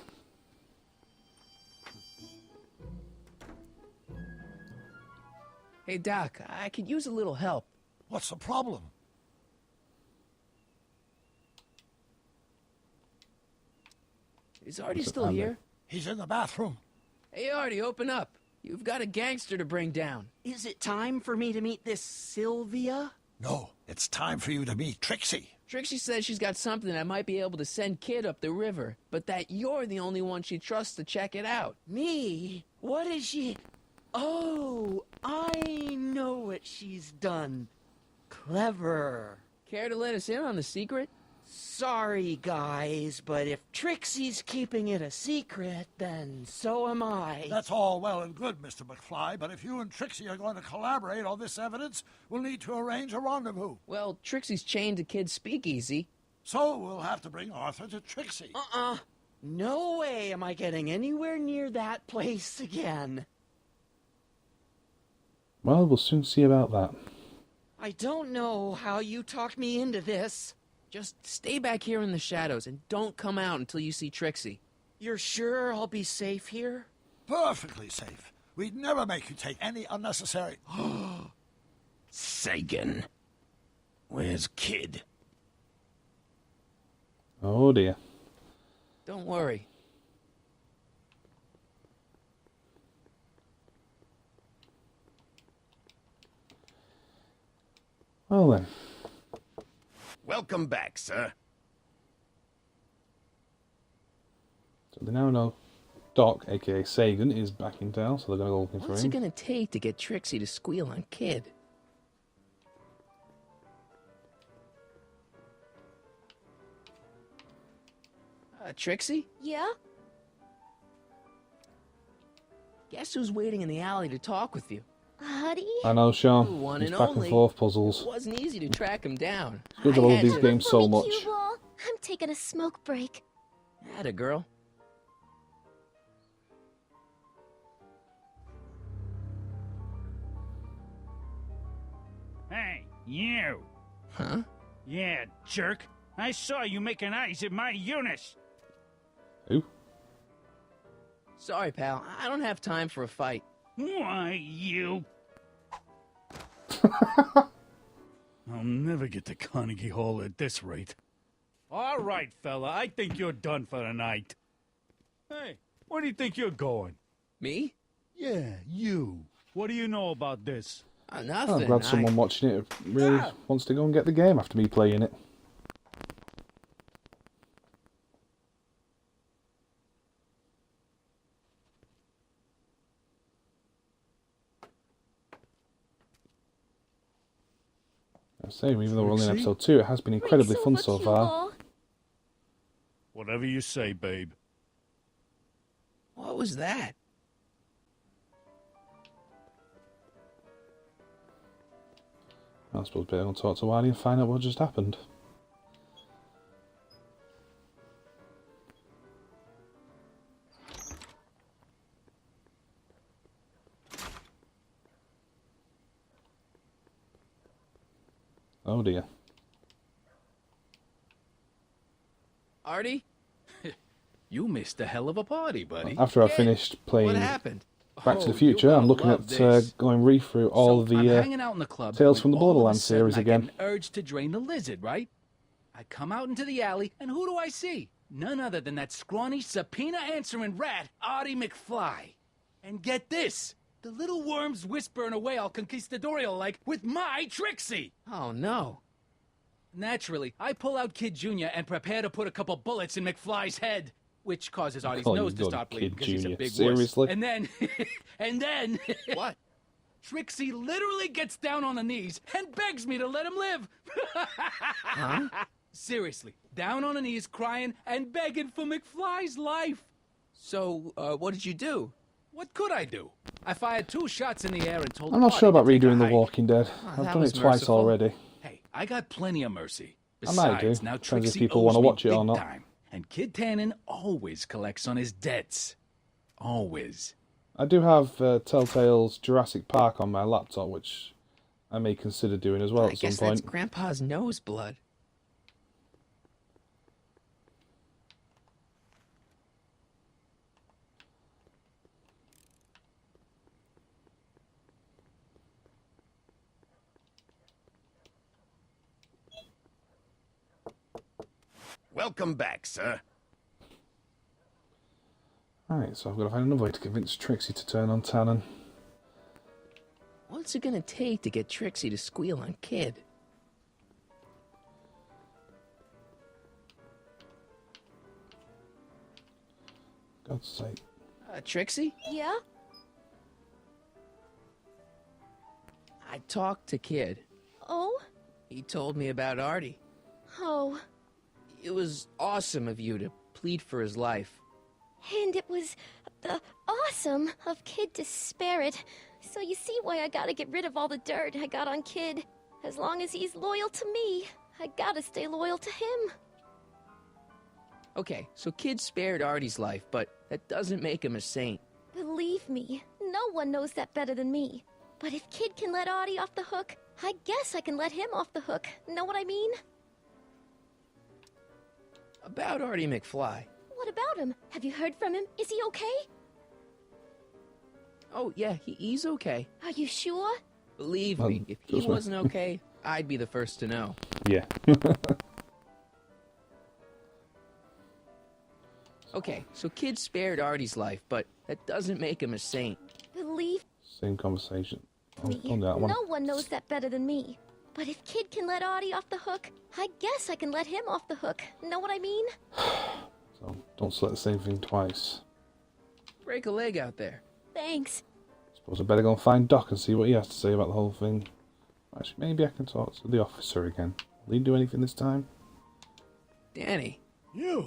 S2: Hey, Doc, I could use a little help.
S3: What's the problem?
S2: Is Artie
S1: What's it
S2: still
S1: down
S2: here?
S1: there?
S3: He's in the bathroom.
S2: Hey, Artie, open up. You've got a gangster to bring down.
S12: Is it time for me to meet this Sylvia?
S3: No, it's time for you to meet Trixie.
S2: Trixie says she's got something that might be able to send Kid up the river, but that you're the only one she trusts to check it out.
S12: Me? What is she... Oh, I know what she's done. Clever.
S2: Care to let us in on the secret?
S12: Sorry, guys, but if Trixie's keeping it a secret, then so am I.
S3: That's all well and good, Mr. McFly, but if you and Trixie are going to collaborate on this evidence, we'll need to arrange a rendezvous.
S2: Well, Trixie's chained to Kid's speakeasy.
S3: So we'll have to bring Arthur to Trixie.
S12: No way am I getting anywhere near that place again.
S1: Well, we'll soon see about that.
S12: I don't know how you talked me into this.
S2: Just stay back here in the shadows and don't come out until you see Trixie.
S12: You're sure I'll be safe here?
S3: Perfectly safe. We'd never make you take any unnecessary...
S7: Sagan. Where's Kid?
S1: Oh dear.
S2: Don't worry.
S1: Well then.
S7: Welcome back, sir.
S1: So they now know Doc, aka Sagan, is back in town, so they're going to go looking for
S2: What's
S1: him.
S2: it gonna take to get Trixie to squeal on Kid? Trixie?
S10: Yeah?
S2: Guess who's waiting in the alley to talk with you?
S10: Huddy?
S1: I know, Sean.
S2: One
S1: These
S2: and
S1: back
S2: only.
S1: and forth puzzles.
S2: It wasn't easy to track him down.
S1: Good that I love these games so much.
S10: Cue ball. I'm taking a smoke break.
S2: Atta girl.
S8: Hey, you!
S2: Huh?
S8: Yeah, jerk. I saw you making eyes at my Eunice.
S1: Who?
S2: Sorry, pal. I don't have time for a fight.
S8: Why, you... I'll never get to Carnegie Hall at this rate. All right, fella. I think you're done for the night. Hey, where do you think you're going?
S2: Me?
S8: Yeah, you. What do you know about this?
S2: Nothing.
S1: I'm glad someone watching it really wants to go and get the game after me playing it. I say, even though we're only in episode 2, it has been incredibly fun so far.
S8: Whatever you say, babe.
S2: What was that?
S1: I suppose better go talk to Wiley and find out what just happened. Oh dear.
S9: Artie? You missed a hell of a party, buddy.
S1: After I finished playing
S9: What happened?
S1: Back to the Future, I'm looking at going re-through all
S9: I'm
S1: the
S9: hanging out in the club
S1: Tales from the
S9: when all of a
S1: Borderlands
S9: sudden
S1: series
S9: I
S1: again.
S9: get an urge to drain the lizard, right? I come out into the alley, and who do I see? None other than that scrawny, subpoena-answering rat, Artie McFly. And get this, the little worm's whispering away all conquistadorial-like with my Trixie!
S2: Oh, no.
S9: Naturally, I pull out Kid Jr. and prepare to put a couple bullets in McFly's head, which causes Artie's
S1: Oh, you
S9: nose to
S1: got
S9: start bleeding
S1: Kid
S9: because he's a
S1: Jr..
S9: big
S1: Seriously?
S9: wuss. And then...
S2: What?
S9: Trixie literally gets down on the knees and begs me to let him live.
S2: Huh?
S9: Seriously, down on the knees, crying and begging for McFly's life.
S2: So, what did you do?
S9: What could I do? I fired 2 shots in the air and told
S1: I'm not
S9: Artie
S1: sure about
S9: to take a
S1: redoing The
S9: hike.
S1: Walking Dead. I've
S2: that
S1: done
S2: was
S1: it twice
S2: merciful.
S1: already.
S9: Hey, I got plenty of mercy.
S1: I might do.
S9: Besides, now
S1: Depends if
S9: Trixie
S1: people
S9: owes
S1: want to
S9: me
S1: watch it or
S9: big
S1: not.
S9: time. And Kid Tannen always collects on his debts. Always.
S1: I do have Telltale's Jurassic Park on my laptop, which I may consider doing as well
S2: I
S1: at some
S2: guess that's
S1: point.
S2: Grandpa's nose blood.
S7: Welcome back, sir.
S1: Alright, so I've got to find another way to convince Trixie to turn on Tannen.
S2: What's it gonna take to get Trixie to squeal on Kid?
S1: God's sake.
S2: Trixie?
S10: Yeah?
S2: I talked to Kid.
S10: Oh?
S2: He told me about Artie.
S10: Oh.
S2: It was awesome of you to plead for his life.
S10: And it was awesome of Kid to spare it. So you see why I gotta get rid of all the dirt I got on Kid. As long as he's loyal to me, I gotta stay loyal to him.
S2: Okay, so Kid spared Artie's life, but that doesn't make him a saint.
S10: Believe me, no one knows that better than me. But if Kid can let Artie off the hook, I guess I can let him off the hook. Know what I mean?
S2: About Artie McFly.
S10: What about him? Have you heard from him? Is he okay?
S2: Oh, yeah, he's okay.
S10: Are you sure?
S2: Believe me, if he wasn't okay, I'd be the first to know.
S1: Yeah.
S2: Okay, so Kid spared Artie's life, but that doesn't make him a saint.
S10: Believe
S1: Same conversation.
S10: me,
S1: On that one.
S10: no one knows that better than me. But if Kid can let Artie off the hook, I guess I can let him off the hook. Know what I mean?
S1: So don't select the same thing twice.
S2: break a leg out there.
S10: Thanks.
S1: Suppose I better go and find Doc and see what he has to say about the whole thing. Actually, maybe I can talk to the officer again. Will he do anything this time?
S2: Danny.
S4: You?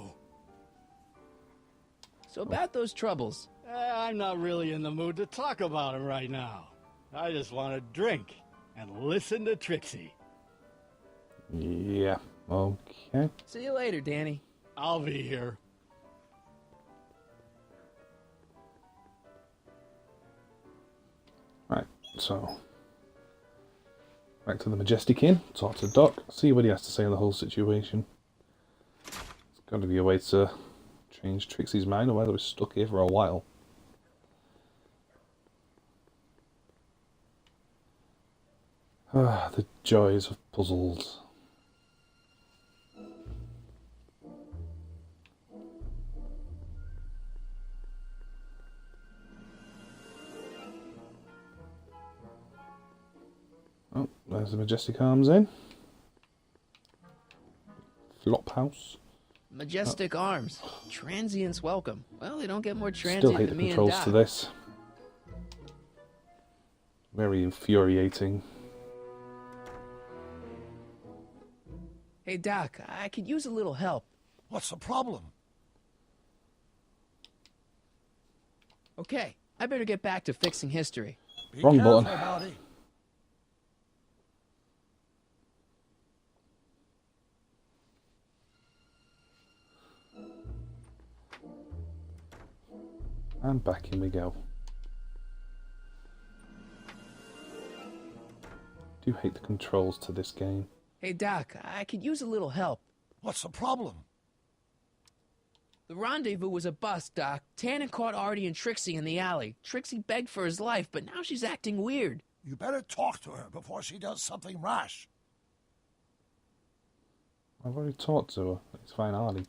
S2: So about those troubles.
S4: I'm not really in the mood to talk about them right now. I just want to drink and listen to Trixie.
S1: Yeah, okay.
S2: See you later, Danny.
S4: I'll be here.
S1: Right, so back to the Majestic Inn, talk to Doc, see what he has to say on the whole situation. There's got to be a way to change Trixie's mind, or whether we're stuck here for a while. Ah, the joys of puzzles. Oh, there's the Majestic Arms Inn. Flop House.
S2: Majestic Arms. Transients welcome. Well, they don't get more
S1: Still
S2: transient
S1: hate the
S2: than me and
S1: controls
S2: Doc.
S1: to this. Very infuriating.
S2: Hey, Doc, I could use a little help.
S3: What's the problem?
S2: Okay, I better get back to fixing history.
S3: Be
S1: Wrong
S3: careful,
S1: button.
S3: Marty.
S1: And back in we go. Do hate the controls to this game.
S2: Hey, Doc, I could use a little help.
S3: What's the problem?
S2: The rendezvous was a bust, Doc. Tannen caught Artie and Trixie in the alley. Trixie begged for his life, but now she's acting weird.
S3: You better talk to her before she does something rash.
S1: I've already talked to her. It's fine, Artie.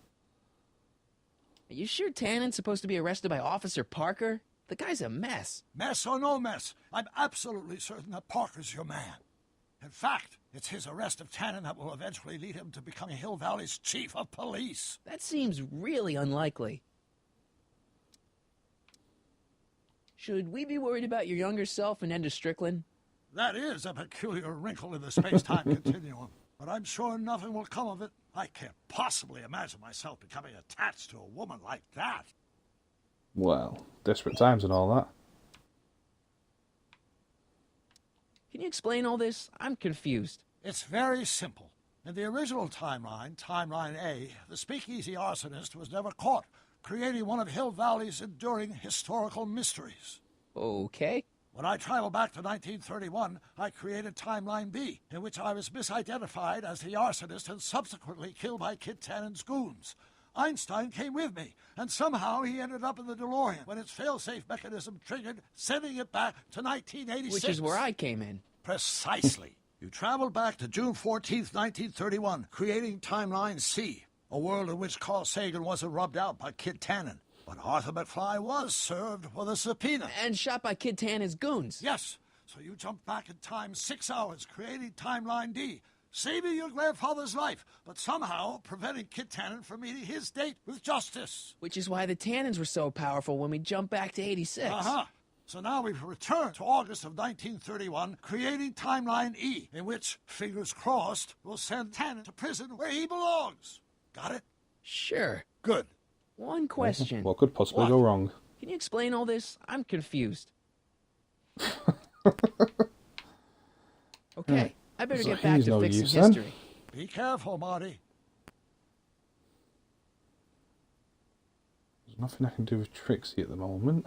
S2: Are you sure Tannen's supposed to be arrested by Officer Parker? The guy's a mess.
S3: Mess or no mess, I'm absolutely certain that Parker's your man. In fact, it's his arrest of Tannen that will eventually lead him to becoming Hill Valley's chief of police.
S2: That seems really unlikely. Should we be worried about your younger self and Enda Strickland?
S3: That is a peculiar wrinkle in the space-time continuum, but I'm sure nothing will come of it. I can't possibly imagine myself becoming attached to a woman like that.
S1: Well, desperate times and all that.
S2: Can you explain all this? I'm confused.
S3: It's very simple. In the original timeline, Timeline A, the speakeasy arsonist was never caught, creating one of Hill Valley's enduring historical mysteries.
S2: Okay.
S3: When I traveled back to 1931, I created Timeline B, in which I was misidentified as the arsonist and subsequently killed by Kid Tannen's goons. Einstein came with me, and somehow he ended up in the DeLorean when its failsafe mechanism triggered, sending it back to 1986.
S2: Which is where I came in.
S3: Precisely. You traveled back to June 14th, 1931, creating Timeline C, a world in which Carl Sagan wasn't rubbed out by Kid Tannen. But Arthur McFly was served with a subpoena.
S2: And shot by Kid Tannen's goons.
S3: Yes. So you jumped back in time 6 hours, creating Timeline D, saving your grandfather's life, but somehow preventing Kid Tannen from meeting his date with justice.
S2: Which is why the Tannens were so powerful when we jumped back to 86.
S3: Uh-huh. So now we've returned to August of 1931, creating Timeline E, in which, fingers crossed, we'll send Tannen to prison where he belongs. Got it?
S2: Sure.
S3: Good.
S2: One question.
S1: What could possibly go wrong?
S2: Can you explain all this? I'm confused. Okay, I better
S1: So
S2: get back
S1: he's
S2: to
S1: no
S2: fixing
S1: use, then?
S2: history.
S3: Be careful, Marty.
S1: There's nothing I can do with Trixie at the moment.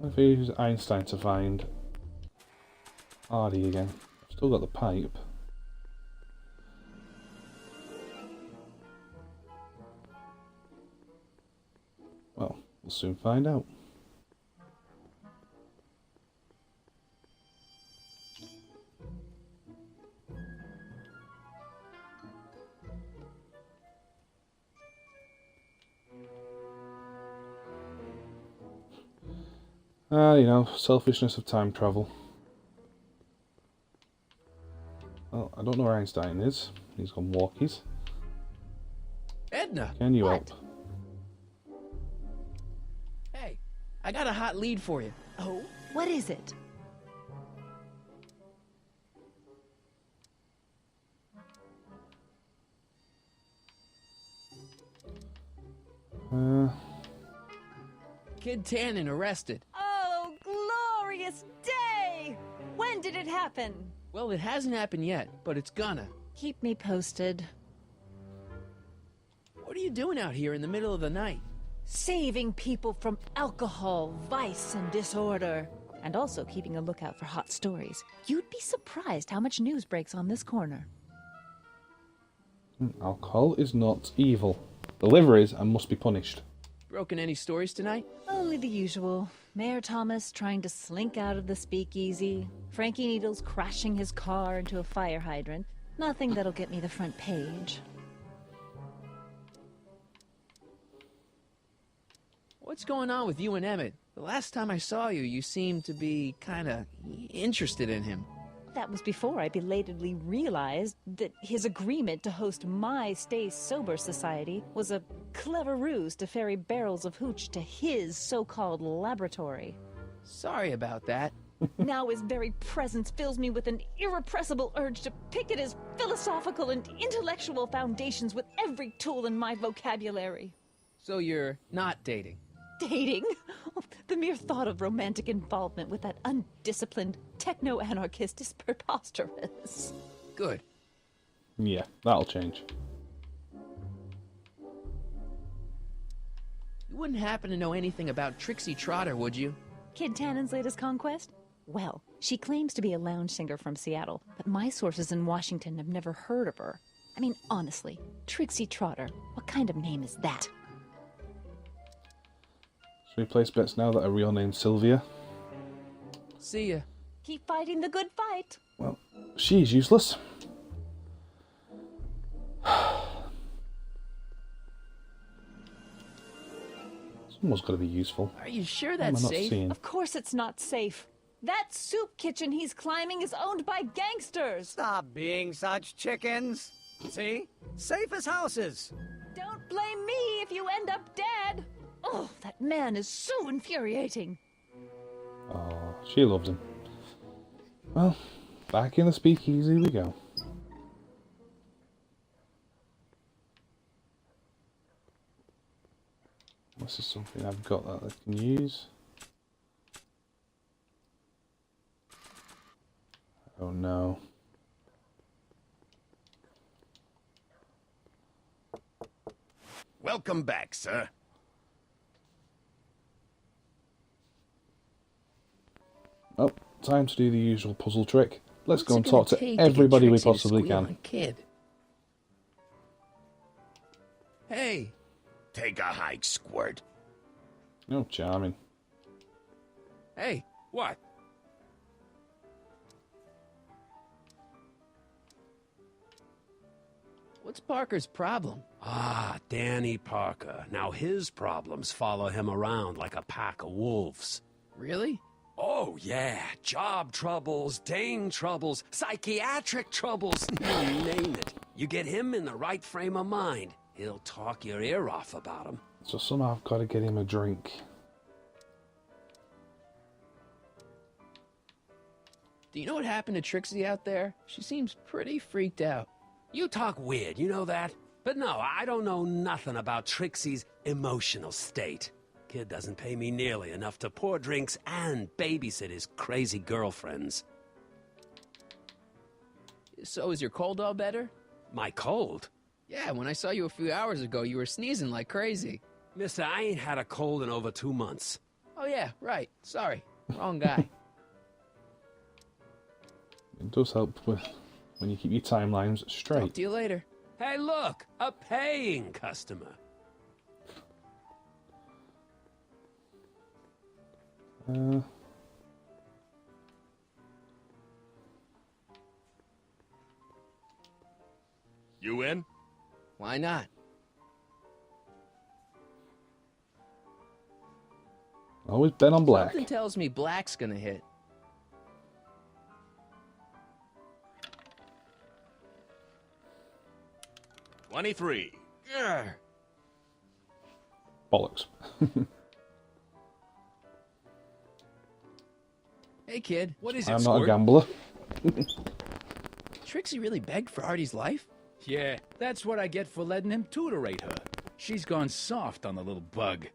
S1: If I use Einstein to find Artie again. I've still got the pipe. Well, we'll soon find out. You know, selfishness of time travel. Well, I don't know where Einstein is. He's gone walkies.
S2: Edna!
S1: Can you
S5: What?
S1: help?
S2: I got a hot lead for you.
S5: Oh? What is it?
S2: Kid Tannen arrested.
S5: Oh, glorious day! When did it happen?
S2: Well, it hasn't happened yet, but it's gonna.
S5: Keep me posted.
S2: What are you doing out here in the middle of the night?
S5: Saving people from alcohol, vice, and disorder. And also keeping a lookout for hot stories. You'd be surprised how much news breaks on this corner.
S1: Alcohol is not evil. The liver is and must be punished.
S2: Broken any stories tonight?
S5: Only the usual. Mayor Thomas trying to slink out of the speakeasy. Frankie Needles crashing his car into a fire hydrant. Nothing that'll get me the front page.
S2: What's going on with you and Emmett? The last time I saw you, you seemed to be kinda interested in him.
S5: That was before I belatedly realized that his agreement to host my Stay Sober Society was a clever ruse to ferry barrels of hooch to his so-called laboratory.
S2: Sorry about that.
S5: Now his very presence fills me with an irrepressible urge to pick at his philosophical and intellectual foundations with every tool in my vocabulary.
S2: So you're not dating?
S5: Dating? Oh, the mere thought of romantic involvement with that undisciplined techno-anarchist is preposterous.
S2: Good.
S1: Yeah, that'll change.
S2: You wouldn't happen to know anything about Trixie Trotter, would you?
S5: Kid Tannen's latest conquest? Well, she claims to be a lounge singer from Seattle, but my sources in Washington have never heard of her. I mean, honestly, Trixie Trotter, what kind of name is that?
S1: Should we place bets now that her real name's Sylvia?
S2: See ya.
S5: Keep fighting the good fight.
S1: Well, she's useless. Someone's got to be useful.
S2: Are you sure
S1: What am I
S2: that's
S1: not
S2: safe?
S1: seeing?
S5: Of course it's not safe. That soup kitchen he's climbing is owned by gangsters.
S6: Stop being such chickens. See? Safe as houses.
S5: Don't blame me if you end up dead. Oh, that man is so infuriating.
S1: Oh, she loves him. Well, back in the speakeasy we go. This is something I've got that I can use. Oh no.
S7: Welcome back, sir.
S1: Oh, time to do the usual puzzle trick. Let's go and
S2: What's it
S1: talk
S2: gonna
S1: to
S2: take
S1: everybody
S2: get
S1: we
S2: Trixie to
S1: possibly
S2: squeal
S1: can.
S2: on Kid? Hey.
S7: Take a hike, Squirt.
S1: Oh, charming.
S2: Hey.
S11: What?
S2: What's Parker's problem?
S11: Ah, Danny Parker. Now his problems follow him around like a pack of wolves.
S2: Really?
S11: Oh, yeah. Job troubles, Dane troubles, psychiatric troubles. You name it. You get him in the right frame of mind, he'll talk your ear off about him.
S1: So somehow I've got to get him a drink.
S2: Do you know what happened to Trixie out there? She seems pretty freaked out.
S11: You talk weird, you know that? But no, I don't know nothing about Trixie's emotional state. Kid doesn't pay me nearly enough to pour drinks and babysit his crazy girlfriends.
S2: So is your cold all better?
S11: My cold?
S2: Yeah, when I saw you a few hours ago, you were sneezing like crazy.
S11: Mister, I ain't had a cold in over 2 months.
S2: Oh yeah, right. Sorry. Wrong guy.
S1: It does help with when you keep your timelines
S2: Talk
S1: straight.
S2: to you later.
S11: Hey, look! A paying customer.
S7: You in?
S2: Why not?
S1: Always bet on black.
S2: Something tells me black's gonna hit.
S7: $23.
S2: Grr.
S1: Bollocks.
S9: Hey, kid, what is it,
S1: I'm not a
S9: Squirt?
S1: gambler.
S2: Trixie really begged for Artie's life?
S9: Yeah, that's what I get for letting him tutorate her. She's gone soft on the little bug.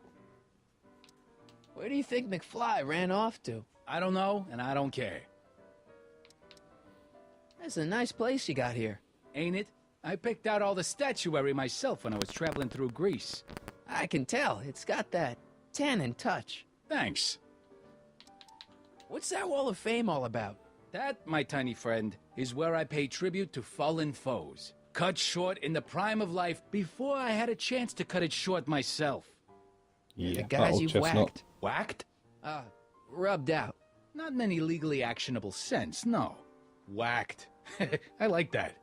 S2: Where do you think McFly ran off to?
S9: I don't know, and I don't care.
S2: That's a nice place you got here.
S9: Ain't it? I picked out all the statuary myself when I was traveling through Greece.
S2: I can tell. It's got that tannin touch.
S9: Thanks.
S2: What's that wall of fame all about?
S9: That, my tiny friend, is where I pay tribute to fallen foes. Cut short in the prime of life before I had a chance to cut it short myself.
S1: Yeah,
S2: The guys you've
S1: chestnut.
S2: whacked.
S9: Whacked?
S2: Rubbed out.
S9: Not in any legally actionable sense, no. Whacked. I like that.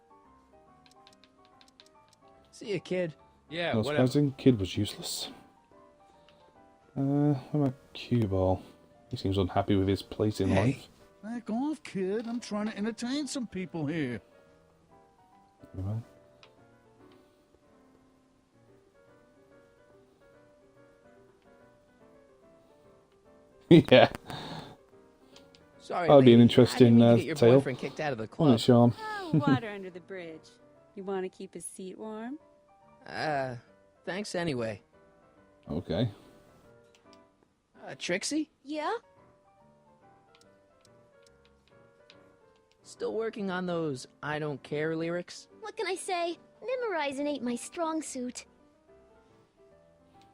S2: See ya, kid.
S9: Yeah,
S1: No
S9: whatever.
S1: surprising, kid was useless. What about cue ball? He seems unhappy with his place in life.
S8: Back off, kid. I'm trying to entertain some people here.
S1: Right. Yeah,
S2: Sorry,
S1: that'll be an
S2: lady.
S1: interesting
S2: I didn't mean to get your
S1: tale.
S2: boyfriend kicked out of the
S1: Won't
S2: club.
S1: it, Sean?
S10: Oh, water under the bridge. You want to keep his seat warm?
S2: Thanks anyway.
S1: Okay.
S2: Trixie?
S10: Yeah?
S2: Still working on those I don't care lyrics?
S10: What can I say? Memorizing ain't my strong suit.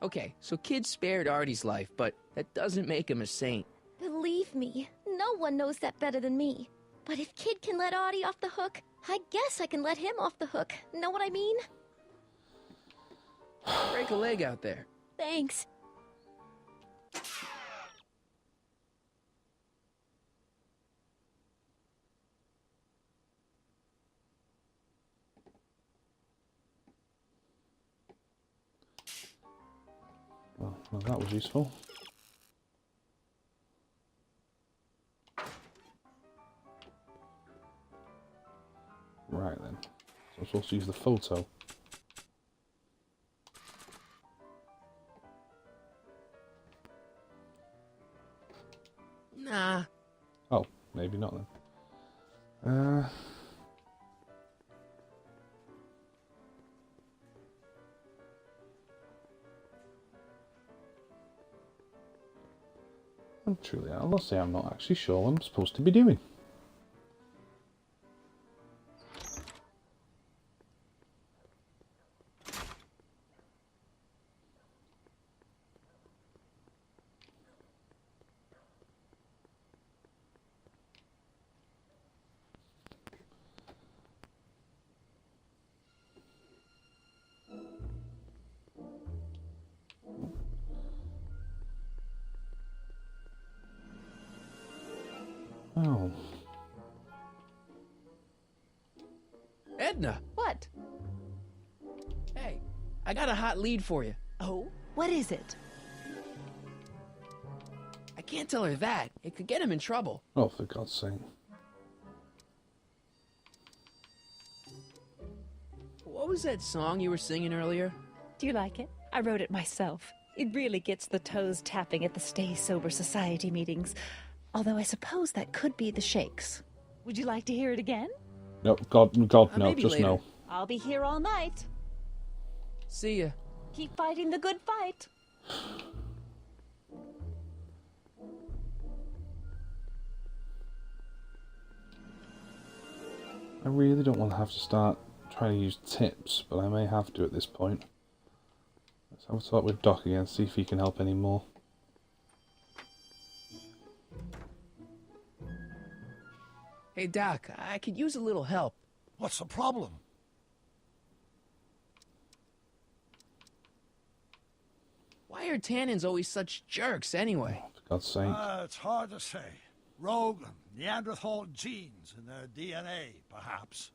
S2: Okay, so Kid spared Artie's life, but that doesn't make him a saint.
S10: Believe me, no one knows that better than me. But if Kid can let Artie off the hook, I guess I can let him off the hook. Know what I mean?
S2: Break a leg out there.
S10: Thanks.
S1: Well, that was useful. Right then. So I'm supposed to use the photo.
S2: Nah.
S1: Oh, maybe not then. Truly, I'll say I'm not actually sure what I'm supposed to be doing. Oh.
S2: Edna!
S5: What?
S2: Hey, I got a hot lead for you.
S5: Oh, what is it?
S2: I can't tell her that. It could get him in trouble.
S1: Oh, for God's sake.
S2: What was that song you were singing earlier?
S5: Do you like it? I wrote it myself. It really gets the toes tapping at the Stay Sober Society meetings. Although I suppose that could be the Shakes. Would you like to hear it again?
S1: No, God, no,
S2: maybe
S1: just
S2: later.
S1: no.
S5: I'll be here all night.
S2: See ya.
S5: Keep fighting the good fight.
S1: I really don't want to have to start trying to use tips, but I may have to at this point. Let's have a talk with Doc again, see if he can help any more.
S2: Hey, Doc, I could use a little help.
S3: What's the problem?
S2: Why are tannins always such jerks anyway?
S1: For God's sake.
S3: It's hard to say. Rogue Neanderthal genes in their DNA, perhaps.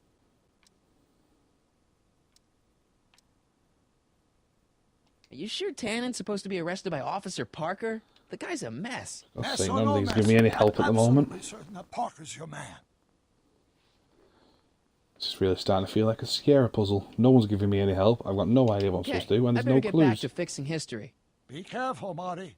S2: Are you sure Tannen's supposed to be arrested by Officer Parker? The guy's a mess.
S1: God's
S3: Mess
S1: sake,
S3: or no
S1: nobody's
S3: mess,
S1: giving me any help at the
S3: I'm
S1: moment.
S3: absolutely certain that Parker's your man.
S1: It's just really starting to feel like a Sierra puzzle. No one's giving me any help. I've got no idea what I'm supposed to do, and
S2: I
S1: there's
S2: better
S1: no
S2: get back
S1: clues.
S2: to fixing history.
S3: Be careful, Marty.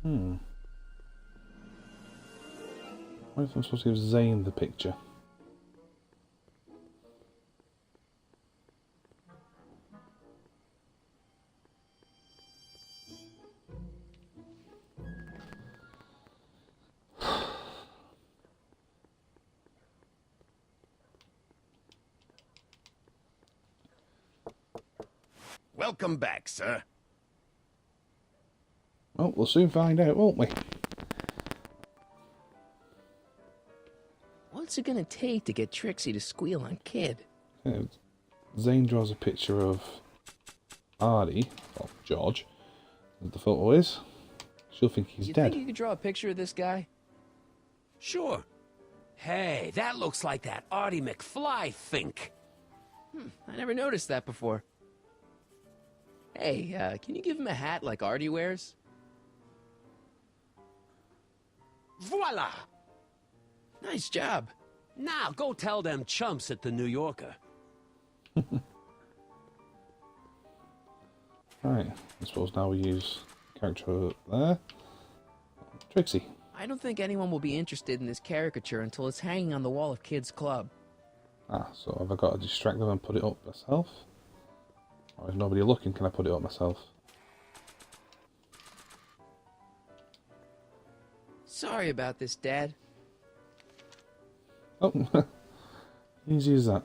S1: What if I'm supposed to give Zane the picture?
S7: Welcome back, sir.
S1: Well, we'll soon find out, won't we?
S2: What's it gonna take to get Trixie to squeal on Kid?
S1: Yeah, Zane draws a picture of Artie, or George, as the photo is. She'll think he's dead.
S2: Think you could draw a picture of this guy?
S11: Sure. Hey, that looks like that Artie McFly think.
S2: I never noticed that before. Hey, can you give him a hat like Artie wears?
S11: Voila!
S2: Nice job.
S11: Now, go tell them chumps at the New Yorker.
S1: Right, I suppose now we use character there. Trixie.
S2: I don't think anyone will be interested in this caricature until it's hanging on the wall of Kid's club.
S1: Ah, so have I got to distract them and put it up myself? Or if nobody looking, can I put it up myself?
S2: Sorry about this, Dad.
S1: Oh, easy as that.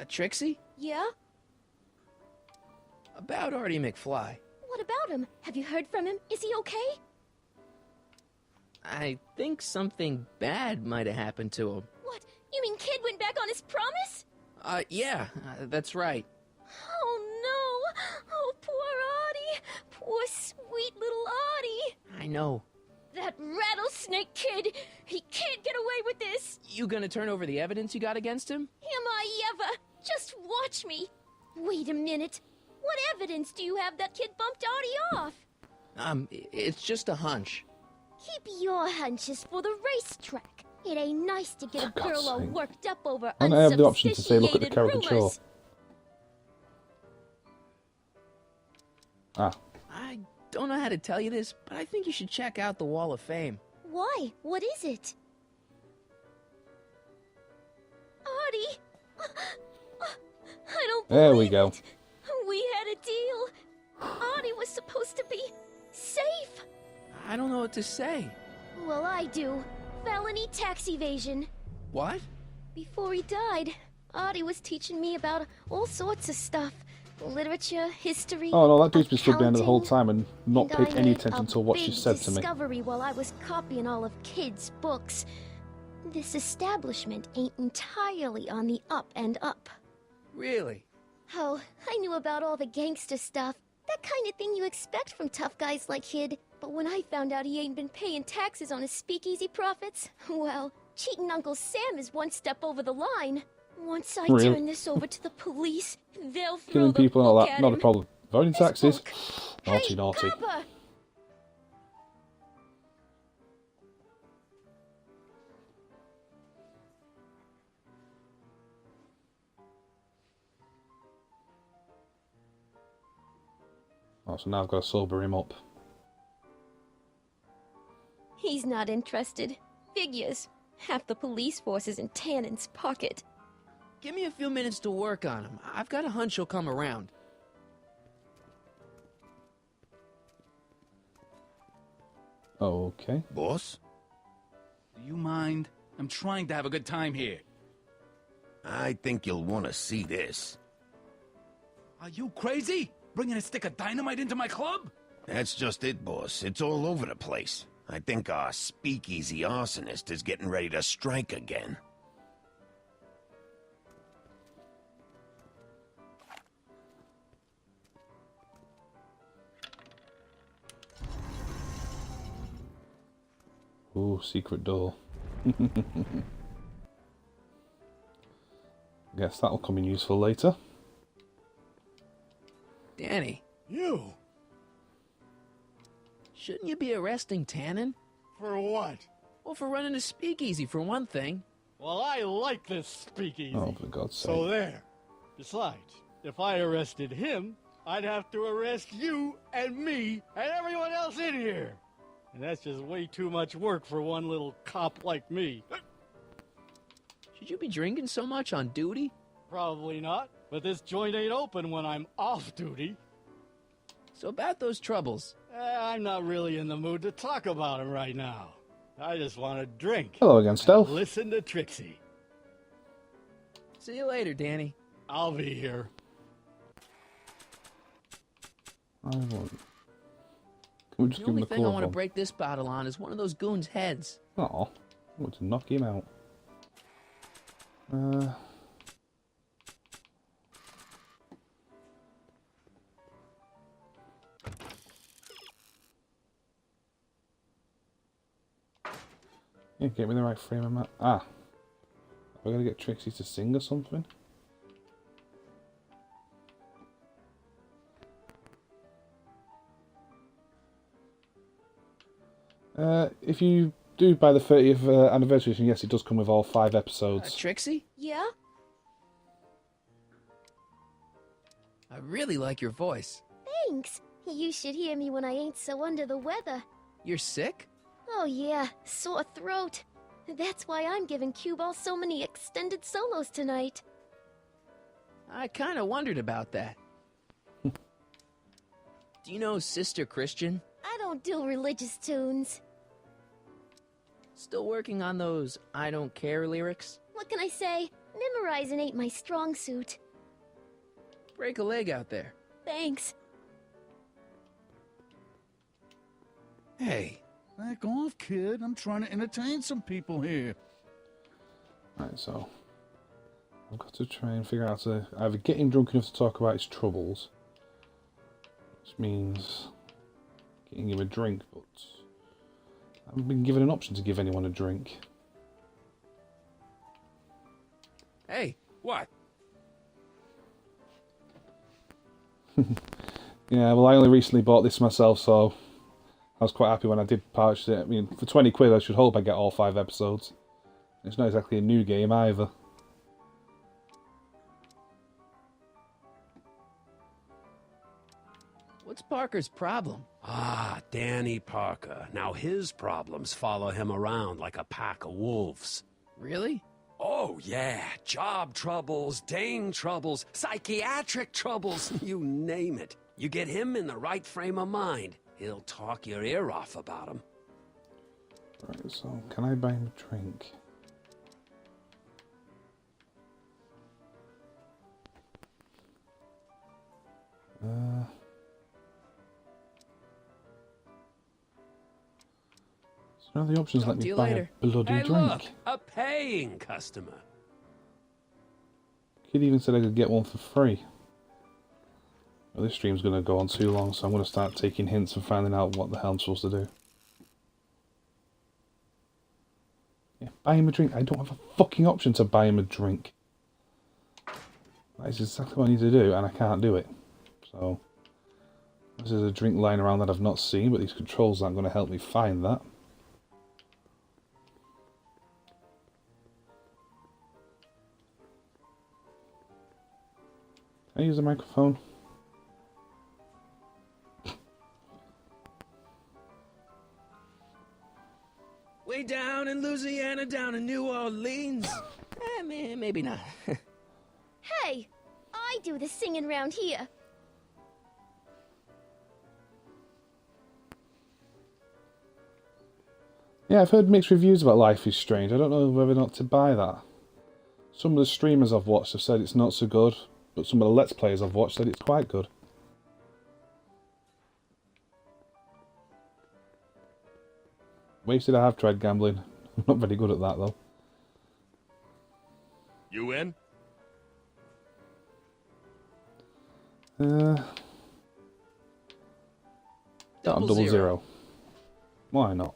S2: Trixie?
S10: Yeah?
S2: About Artie McFly.
S10: What about him? Have you heard from him? Is he okay?
S2: I think something bad might have happened to him.
S10: What? You mean Kid went back on his promise?
S2: Yeah, that's right.
S10: Oh no! Oh, poor Artie! Poor sweet little Artie!
S2: I know.
S10: That rattlesnake kid! He can't get away with this!
S2: You gonna turn over the evidence you got against him?
S10: Am I ever? Just watch me! Wait a minute. What evidence do you have that Kid bumped Artie off?
S2: It's just a hunch.
S10: Keep your hunches for the racetrack. It ain't nice to get a girl all worked up over
S1: And I have the option to say, look at the caricature.
S10: rumors.
S1: Ah.
S2: I don't know how to tell you this, but I think you should check out the Wall of Fame.
S10: Why? What is it? Artie! I don't believe
S1: There we go.
S10: it. We had a deal. Artie was supposed to be safe.
S2: I don't know what to say.
S10: Well, I do. Felony tax evasion.
S2: What?
S10: Before he died, Artie was teaching me about all sorts of stuff. Literature, history.
S1: Oh no, that dude's been stood behind her the whole time and not
S10: and
S1: paid
S10: I
S1: any
S10: made
S1: attention
S10: a
S1: to what she
S10: big
S1: said to me.
S10: discovery while I was copying all of Kid's books. This establishment ain't entirely on the up and up.
S2: Really?
S10: Oh, I knew about all the gangster stuff. That kind of thing you expect from tough guys like Kid. But when I found out he ain't been paying taxes on his speakeasy profits, well, cheating Uncle Sam is one step over the line. Once I
S1: Really?
S10: turn this over to the police, they'll throw
S1: Killing
S10: the
S1: people and all
S10: book
S1: that,
S10: at
S1: not a
S10: him.
S1: problem. Voting
S10: This
S1: taxes,
S10: book.
S1: naughty,
S10: Hey,
S1: naughty.
S10: Papa!
S1: Oh, so now I've got to sober him up.
S10: He's not interested. Figures. Half the police force is in Tannen's pocket.
S2: Give me a few minutes to work on him. I've got a hunch he'll come around.
S1: Okay.
S7: Boss?
S9: Do you mind? I'm trying to have a good time here.
S7: I think you'll want to see this.
S9: Are you crazy? Bringing a stick of dynamite into my club?
S7: That's just it, boss. It's all over the place. I think our speakeasy arsonist is getting ready to strike again.
S1: Ooh, secret door. Guess that'll come in useful later.
S2: Danny.
S4: You?
S2: Shouldn't you be arresting Tannen?
S4: For what?
S2: Well, for running a speakeasy, for one thing.
S4: Well, I like this speakeasy.
S1: Oh, for God's sake.
S4: So there. Besides, if I arrested him, I'd have to arrest you and me and everyone else in here. And that's just way too much work for one little cop like me.
S2: Should you be drinking so much on duty?
S4: Probably not, but this joint ain't open when I'm off duty.
S2: So about those troubles.
S4: I'm not really in the mood to talk about them right now. I just want to drink.
S1: Hello again, Stealth.
S4: Listen to Trixie.
S2: See you later, Danny.
S4: I'll be here.
S1: I won't. Can we just
S2: The
S1: give him
S2: only
S1: the
S2: thing I
S1: club
S2: want to
S1: one?
S2: break this bottle on is one of those goons' heads.
S1: Oh, I want to knock him out. Yeah, get me the right frame of mind. Ah. We're going to get Trixie to sing or something? If you do buy the 30th anniversary edition, yes, it does come with all 5 episodes.
S2: Trixie?
S10: Yeah?
S2: I really like your voice.
S10: Thanks. You should hear me when I ain't so under the weather.
S2: You're sick?
S10: Oh yeah, sore throat. That's why I'm giving Cue Ball so many extended solos tonight.
S2: I kind of wondered about that. Do you know Sister Christian?
S10: I don't do religious tunes.
S2: Still working on those I don't care lyrics?
S10: What can I say? Memorizing ain't my strong suit.
S2: Break a leg out there.
S10: Thanks.
S8: Hey, back off, kid. I'm trying to entertain some people here.
S1: Right, so I've got to try and figure out how to either get him drunk enough to talk about his troubles, which means getting him a drink, but I haven't been given an option to give anyone a drink.
S2: Hey, what?
S1: Yeah, well, I only recently bought this myself, so I was quite happy when I did purchase it. I mean, for 20 quid, I should hope I get all 5 episodes. It's not exactly a new game either.
S2: What's Parker's problem?
S11: Ah, Danny Parker. Now his problems follow him around like a pack of wolves.
S2: Really?
S11: Oh, yeah. Job troubles, Dane troubles, psychiatric troubles, you name it. You get him in the right frame of mind, he'll talk your ear off about them.
S1: Right, so can I buy him a drink? So none of the options let me buy a bloody
S11: Hey,
S1: drink.
S11: look, a paying customer.
S1: Kid even said I could get one for free. Well, this stream's going to go on too long, so I'm going to start taking hints and finding out what the hell I'm supposed to do. Yeah, buy him a drink. I don't have a fucking option to buy him a drink. That is exactly what I need to do, and I can't do it. So, this is a drink lying around that I've not seen, but these controls aren't going to help me find that. Can I use the microphone?
S2: Way down in Louisiana, down in New Orleans. Maybe not.
S10: Hey, I do the singing round here.
S1: Yeah, I've heard mixed reviews about Life is Strange. I don't know whether or not to buy that. Some of the streamers I've watched have said it's not so good, but some of the Let's Players I've watched said it's quite good. Wasted I have tried gambling. I'm not very good at that though.
S7: You in?
S1: Double zero. Why not?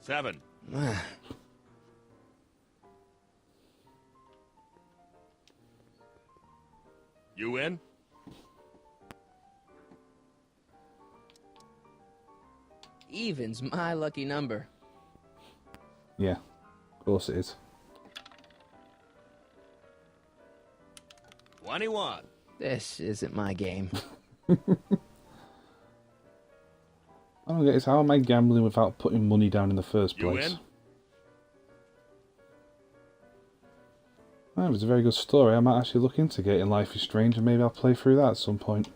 S7: Seven. You in?
S2: Even's my lucky number.
S1: Yeah. Of course it is.
S11: 21.
S2: This isn't my game.
S1: I don't get is how am I gambling without putting money down in the first
S11: You
S1: place?
S11: win?
S1: Oh, it was a very good story. I might actually look into getting Life is Strange and maybe I'll play through that at some point.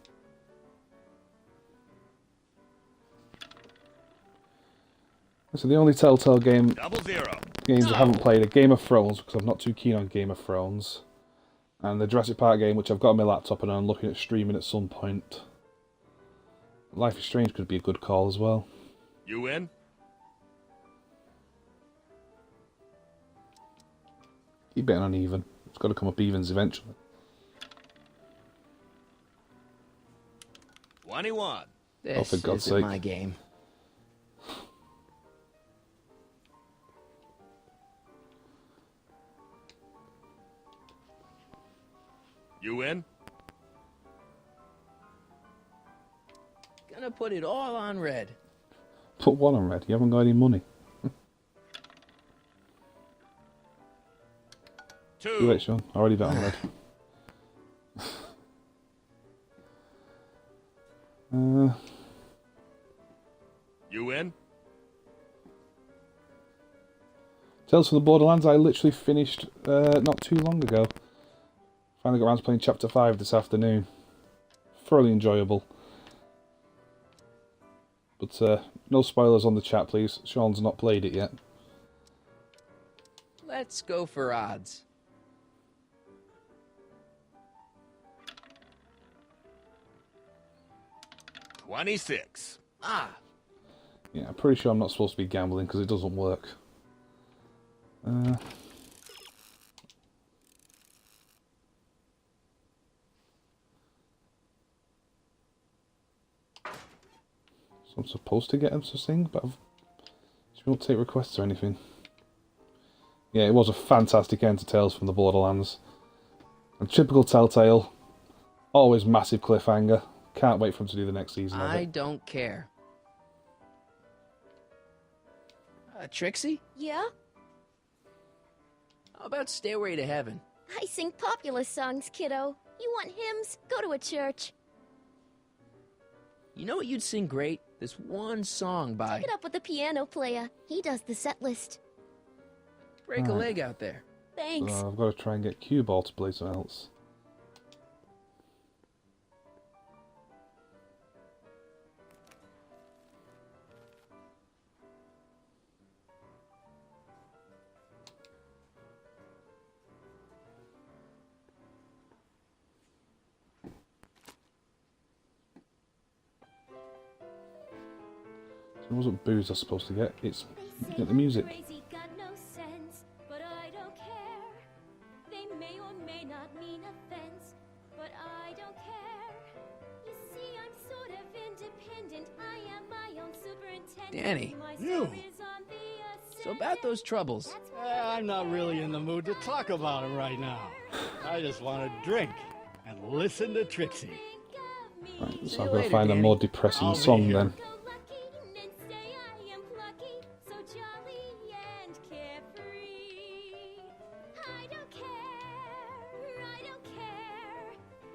S1: So the only Telltale games I haven't played are Game of Thrones, because I'm not too keen on Game of Thrones. And the Jurassic Park game, which I've got on my laptop and I'm looking at streaming at some point. Life is Strange could be a good call as well.
S11: You win?
S1: Keep betting on even. It's got to come up evens eventually.
S11: 21.
S2: This
S1: for God's
S2: isn't
S1: sake.
S2: my game.
S11: You win?
S2: Gonna put it all on red.
S1: Put one on red. You haven't got any money.
S11: Two.
S1: You wait, Sean. I already bet on red.
S11: You win?
S1: Tales from the Borderlands I literally finished not too long ago. Finally got around to playing Chapter 5 this afternoon. Thoroughly enjoyable. But no spoilers on the chat, please. Sean's not played it yet.
S2: Let's go for odds.
S11: 26.
S1: Yeah, I'm pretty sure I'm not supposed to be gambling because it doesn't work. So I'm supposed to get him to sing, but she won't take requests or anything. Yeah, it was a fantastic end to Tales from the Borderlands. And typical Telltale, always massive cliffhanger. Can't wait for them to do the next season of
S2: I
S1: it.
S2: don't care. Trixie?
S10: Yeah?
S2: How about Stairway to Heaven?
S10: I sing popular songs, kiddo. You want hymns? Go to a church.
S2: You know what you'd sing great? This one song by...
S10: Take it up with the piano player. He does the set list.
S2: Break a leg out there.
S10: Thanks.
S1: So I've got to try and get Cue Ball to play something else. It wasn't booze I was supposed to get, it's get the music.
S10: Crazy got no sense, but I don't care. They may or may not mean offense, but I don't care. You see, I'm sort of independent. I am my own superintendent.
S2: Danny.
S10: My
S4: You.
S10: story's on the
S2: So about those troubles.
S4: I'm not really in the mood to talk about them right now. I just want to drink and listen to Trixie.
S1: Right,
S2: See
S1: so
S2: you
S1: I've got to
S2: later,
S1: find a
S2: Danny.
S1: more depressing
S4: I'll be
S1: song
S4: here.
S1: then.
S10: Go lucky and say I am plucky, so jolly and carefree. I don't care, I don't care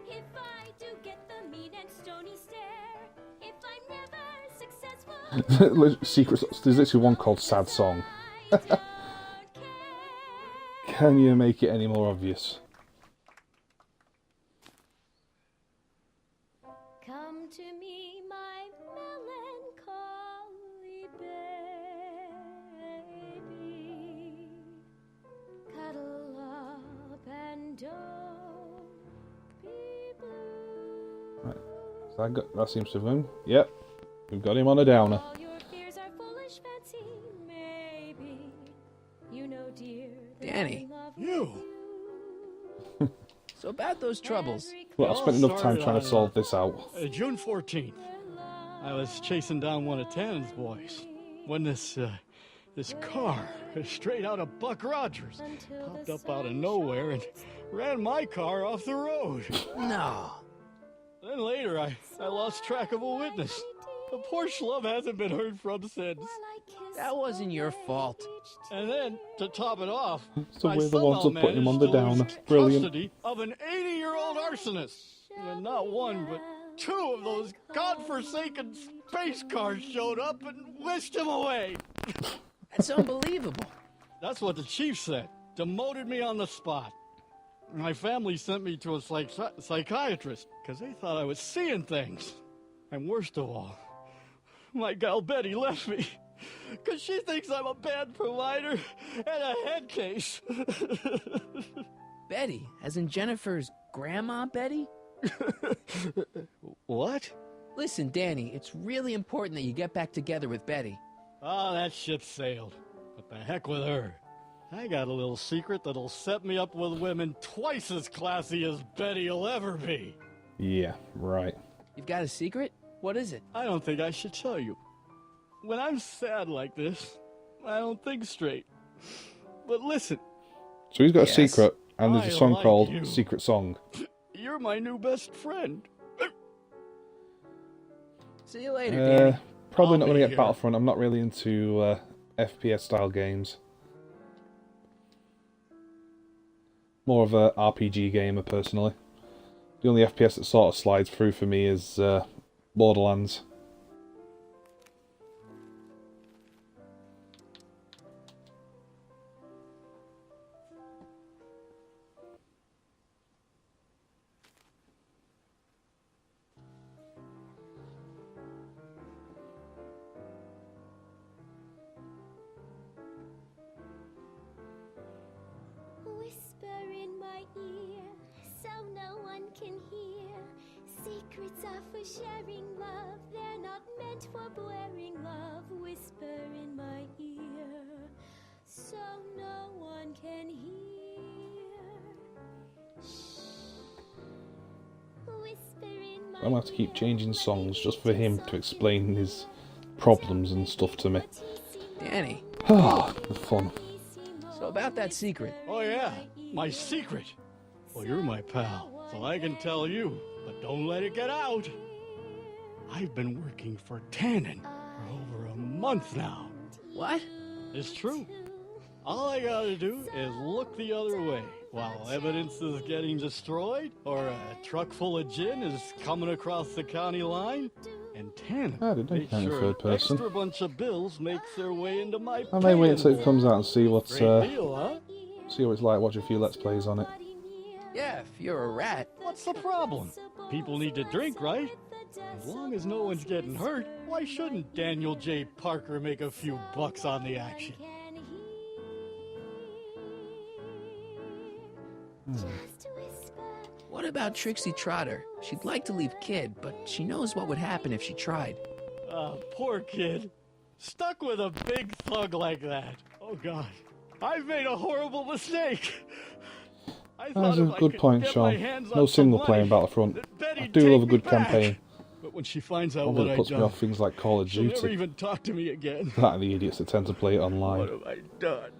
S10: if I do get the mean and stony stare. If I'm never successful,
S1: Secret, there's literally one called Sad Song.
S10: I don't care.
S1: Can you make it any more obvious?
S10: Come to me, my melancholy baby. Cuddle up and don't be blue.
S1: Right, so that seems to have him. Yep, we've got him on a downer.
S10: All your fears are foolish fancy, maybe. You know, dear, that
S2: Danny.
S10: I love
S4: You.
S2: So about those troubles.
S1: Well, I've spent enough time
S4: started
S1: trying to
S4: on,
S1: solve this out.
S4: June 14th, I was chasing down one of Tannen's boys when this car, straight out of Buck Rogers, popped up out of nowhere and ran my car off the road.
S2: No.
S4: Then later, I lost track of a witness. The poor schlub hasn't been heard from since.
S2: That wasn't your fault.
S4: And then, to top it off,
S1: So
S4: my
S1: we're the
S4: somehow
S1: ones that put him on
S4: managed
S1: the
S4: to lose
S1: downer. Brilliant.
S4: custody of an 80-year-old arsonist. And not one, but two of those godforsaken space cars showed up and whisked him away.
S2: That's unbelievable.
S4: That's what the chief said. Demoted me on the spot. My family sent me to a psychiatrist because they thought I was seeing things. And worst of all, my gal Betty left me because she thinks I'm a bad provider and a head case.
S2: Betty, as in Jennifer's grandma Betty?
S4: What?
S2: Listen, Danny, it's really important that you get back together with Betty.
S4: Oh, that ship sailed. What the heck with her? I got a little secret that'll set me up with women twice as classy as Betty will ever be.
S1: Yeah, right.
S2: You've got a secret? What is it?
S4: I don't think I should tell you. When I'm sad like this, I don't think straight. But listen.
S1: So he's got a
S2: Yes.
S1: secret, and there's a
S4: I
S1: song
S4: like
S1: called
S4: you.
S1: Secret Song.
S4: You're my new best friend.
S2: See you later, Danny.
S1: Probably
S4: I'll
S1: not going
S4: be
S1: to get
S4: here.
S1: Battlefront. I'm not really into FPS style games. More of a RPG gamer, personally. The only FPS that sort of slides through for me is Borderlands.
S10: Whisper in my ear, so no one can hear. Secrets are for sharing love, they're not meant for blaring love. Whisper in my ear, so no one can hear. Shh. Whisper in my
S1: I'm going to have to keep changing songs just for him to explain his problems and stuff to me.
S2: Danny,
S1: Ah, the fun.
S2: so about that secret.
S4: Oh yeah, my secret. Well, you're my pal, so I can tell you, but don't let it get out. I've been working for Tannen for over a month now.
S2: What?
S4: It's true. All I gotta do is look the other way while evidence is getting destroyed or a truck full of gin is coming across the county line. And Tannen
S1: I didn't know you
S4: makes
S1: counted
S4: sure
S1: third
S4: an
S1: person.
S4: extra bunch of bills makes their way into my
S1: I may wait until it
S4: payroll.
S1: comes out and see what's
S4: Great deal, huh?
S1: see what it's like. Watch a few Let's Plays on it.
S2: Yeah, if you're a rat.
S4: What's the problem? People need to drink, right? As long as no one's getting hurt, why shouldn't Daniel J. Parker make a few bucks on the action?
S2: What about Trixie Trotter? She'd like to leave Kid, but she knows what would happen if she tried.
S4: Poor kid. Stuck with a big thug like that. Oh, God. I've made a horrible mistake. I thought
S1: That's a
S4: if I
S1: good
S4: could
S1: point,
S4: get my
S1: Sean.
S4: hands
S1: No
S4: on
S1: single
S4: some
S1: player in
S4: money,
S1: Battlefront.
S4: that
S1: I
S4: Betty'd
S1: do
S4: take
S1: love a
S4: me
S1: good
S4: back.
S1: campaign.
S4: But when she finds out
S1: All
S4: what
S1: that
S4: I've
S1: puts me
S4: done,
S1: off things like Call of
S4: she'll never
S1: Duty.
S4: even talk to me again.
S1: That and the idiots that tend to play it online.
S4: What have I done?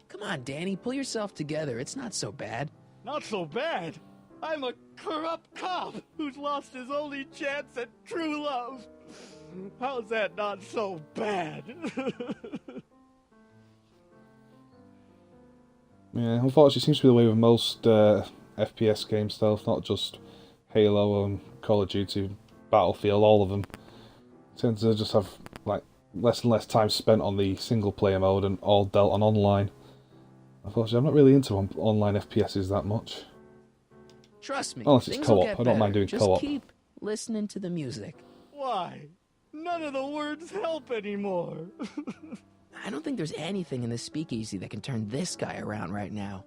S2: Come on, Danny, pull yourself together. It's not so bad.
S4: Not so bad. I'm a corrupt cop who's lost his only chance at true love. How's that not so bad?
S1: Yeah, unfortunately, it seems to be the way with most FPS game stuff, not just Halo and Call of Duty, Battlefield, all of them. Tend to just have like less and less time spent on the single player mode and all dealt on online. Unfortunately, I'm not really into online FPSs that much.
S2: Trust me,
S1: Unless it's
S2: things will
S1: co-op.
S2: get
S1: I don't mind
S2: better.
S1: doing
S2: Just
S1: co-op.
S2: keep listening to the music.
S4: Why? None of the words help anymore.
S2: I don't think there's anything in this speakeasy that can turn this guy around right now.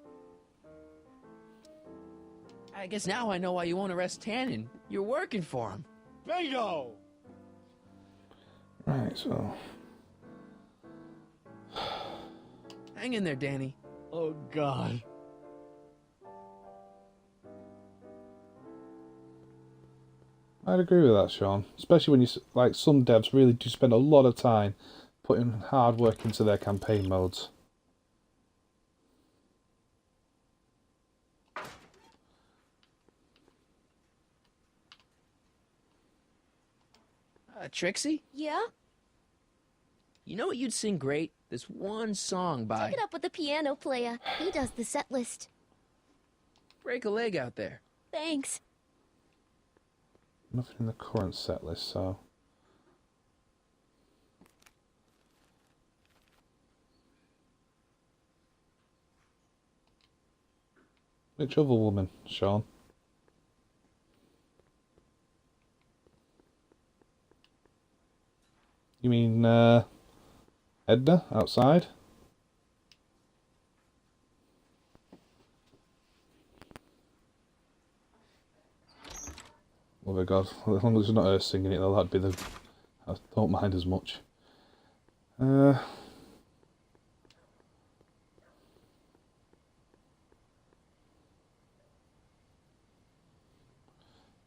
S2: I guess now I know why you won't arrest Tannen. You're working for him.
S4: Bingo!
S1: Right, so...
S2: Hang in there, Danny.
S4: Oh, God.
S1: I'd agree with that, Sean. Especially when like some devs really do spend a lot of time putting hard work into their campaign modes.
S2: Trixie?
S10: Yeah?
S2: You know what you'd sing great? This one song by...
S10: Take it up with the piano player. He does the set list.
S2: Break a leg out there.
S10: Thanks.
S1: Nothing in the current set list, so... Which other woman, Sean? You mean, Edna, outside? Oh my god, as long as it's not her singing it, though, that'd be the... I don't mind as much.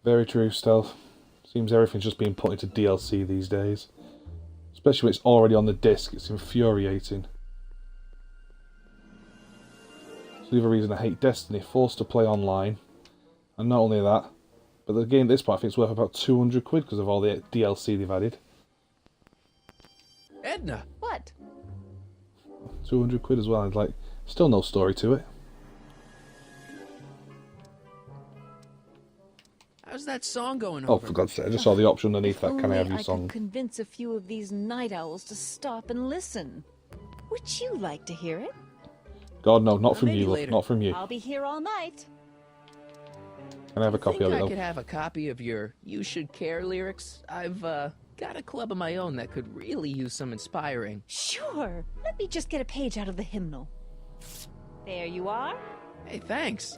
S1: Very true, Stealth. Seems everything's just being put into DLC these days. Especially when it's already on the disc, it's infuriating. It's the other reason I hate Destiny, forced to play online. And not only that, but the game at this point I think it's worth about 200 quid because of all the DLC they've added.
S2: Edna!
S5: What?
S1: 200 quid as well, and like, still no story to it.
S2: How's that song going
S1: Oh,
S2: over?
S1: for God's sake, I just saw the option underneath that,
S5: If
S1: can I have
S5: only
S1: your song?
S5: could convince a few of these night owls to stop and listen. Would you like to hear it?
S1: God, no, not from
S2: maybe
S1: you, look,
S2: later.
S1: not from you.
S5: I'll be here all night.
S1: Can I have a copy of it,
S2: I
S1: though?
S2: could have a copy of your You Should Care lyrics? I've, got a club of my own that could really use some inspiring.
S5: Sure. Let me just get a page out of the hymnal. There you are.
S2: Hey, thanks.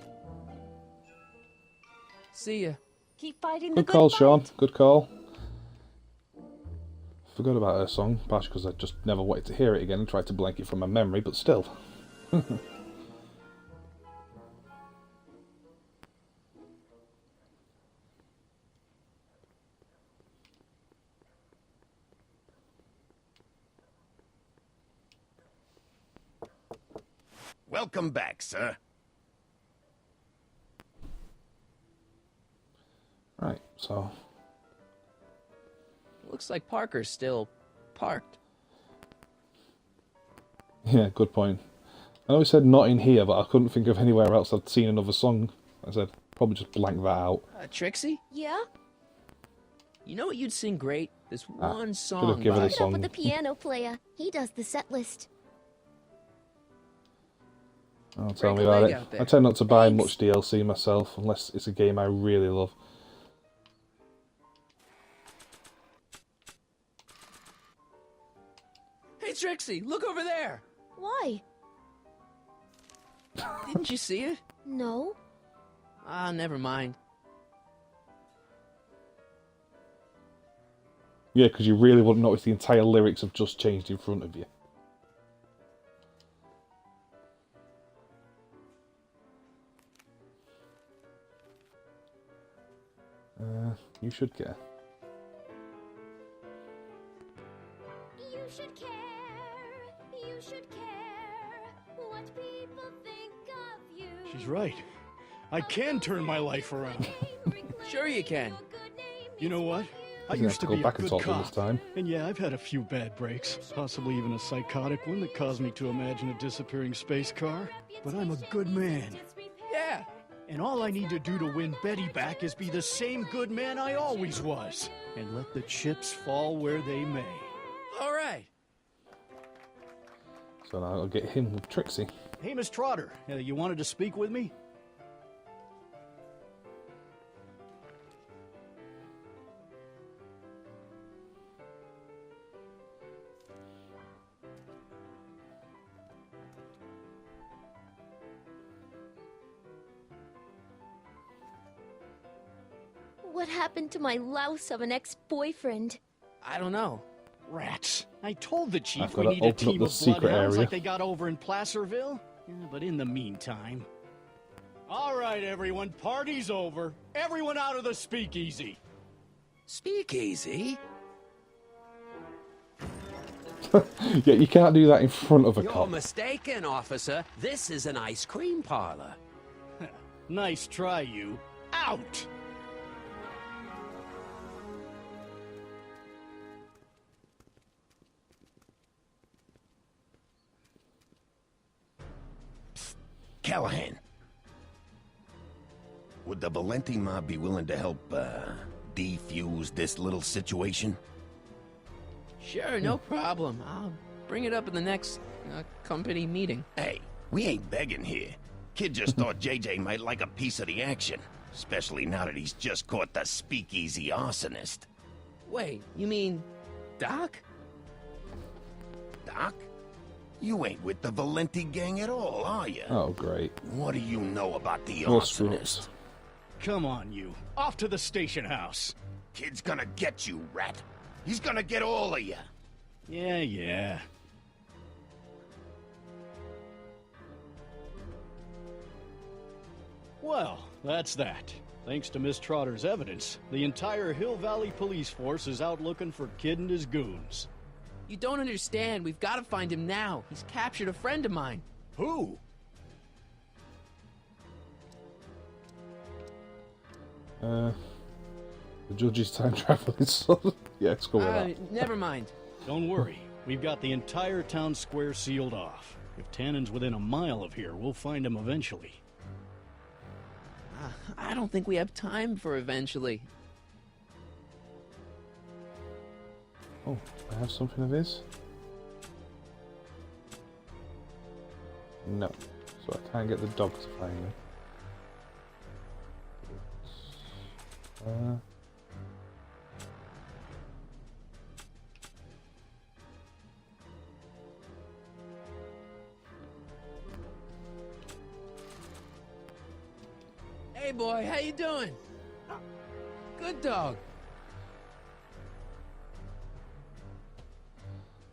S2: See ya.
S5: Keep fighting the
S1: Good call,
S5: fight.
S1: Sean. Good call. Forgot about her song, partially because I just never wanted to hear it again and tried to blank it from my memory, but still.
S7: Welcome back, sir.
S1: Right, so...
S2: Looks like Parker's still parked.
S1: Yeah, good point. I know he said not in here, but I couldn't think of anywhere else I'd seen another song. I said, probably just blank that out.
S2: Trixie?
S10: Yeah?
S2: You know what you'd sing great? This one
S1: should've
S2: song
S1: given
S2: by...
S1: it a
S10: Take it up with
S1: song.
S10: the piano player. He does the set list.
S1: Oh, tell me
S2: Break a
S1: about
S2: leg
S1: it.
S2: out there.
S1: I tend not to buy
S10: Thanks.
S1: much DLC myself, unless it's a game I really love.
S2: Hey, Trixie, look over there!
S10: Why?
S2: Didn't you see it?
S10: No.
S2: Ah, never mind.
S1: Yeah, because you really wouldn't notice the entire lyrics have just changed in front of you. You should care.
S10: You should care. You should care what people think of you.
S8: She's right. I can turn my life around.
S2: Sure you can.
S8: You know what? I
S1: You're gonna have
S8: used
S1: to
S8: to
S1: go
S8: be a
S1: back and
S8: good
S1: talk to him
S8: cop.
S1: this time.
S8: And yeah, I've had a few bad breaks. Possibly even a psychotic one that caused me to imagine a disappearing space car. But I'm a good man.
S2: Yeah.
S8: And all I need to do to win Betty back is be the same good man I always was. And let the chips fall where they may.
S2: All right.
S1: So now I'll get him with Trixie.
S8: Hey, Miss Trotter, you wanted to speak with me?
S10: What happened to my louse of an ex-boyfriend?
S2: I don't know.
S8: Rats. I told the chief
S1: I've
S8: we
S1: gotta
S8: need a
S1: open up
S8: team
S1: the
S8: of
S1: secret
S8: bloodhounds
S1: area.
S8: like they got over in Placerville. Yeah, but in the meantime... All right, everyone, party's over. Everyone out of the speakeasy.
S2: Speakeasy?
S1: Yeah, you can't do that in front of a
S11: You're
S1: cop.
S11: mistaken, officer. This is an ice cream parlor.
S8: Nice try, you. Out!
S7: Would the Valenti mob be willing to help, defuse this little situation?
S2: Sure, no problem. I'll bring it up in the next company meeting.
S7: Hey, we ain't begging here. Kid just thought JJ might like a piece of the action, especially now that he's just caught the speakeasy arsonist.
S2: Wait, you mean Doc?
S7: Doc? You ain't with the Valenti gang at all, are you?
S1: Oh, great.
S7: What do you know about the
S1: More
S7: arsonist?
S1: screws.
S8: Come on, you. Off to the station house.
S7: Kid's gonna get you, rat. He's gonna get all of you.
S8: Yeah. Well, that's that. Thanks to Miss Trotter's evidence, the entire Hill Valley police force is out looking for Kid and his goons.
S2: You don't understand. We've got to find him now. He's captured a friend of mine.
S8: Who?
S1: The judge's time traveling son. Yeah, let's go with that.
S2: Never mind.
S8: Don't worry. We've got the entire town square sealed off. If Tannen's within a mile of here, we'll find him eventually.
S2: I don't think we have time for eventually.
S1: Oh, I have something of his? No. So I can't get the dog to find me.
S2: Hey boy, how you doing? Good dog.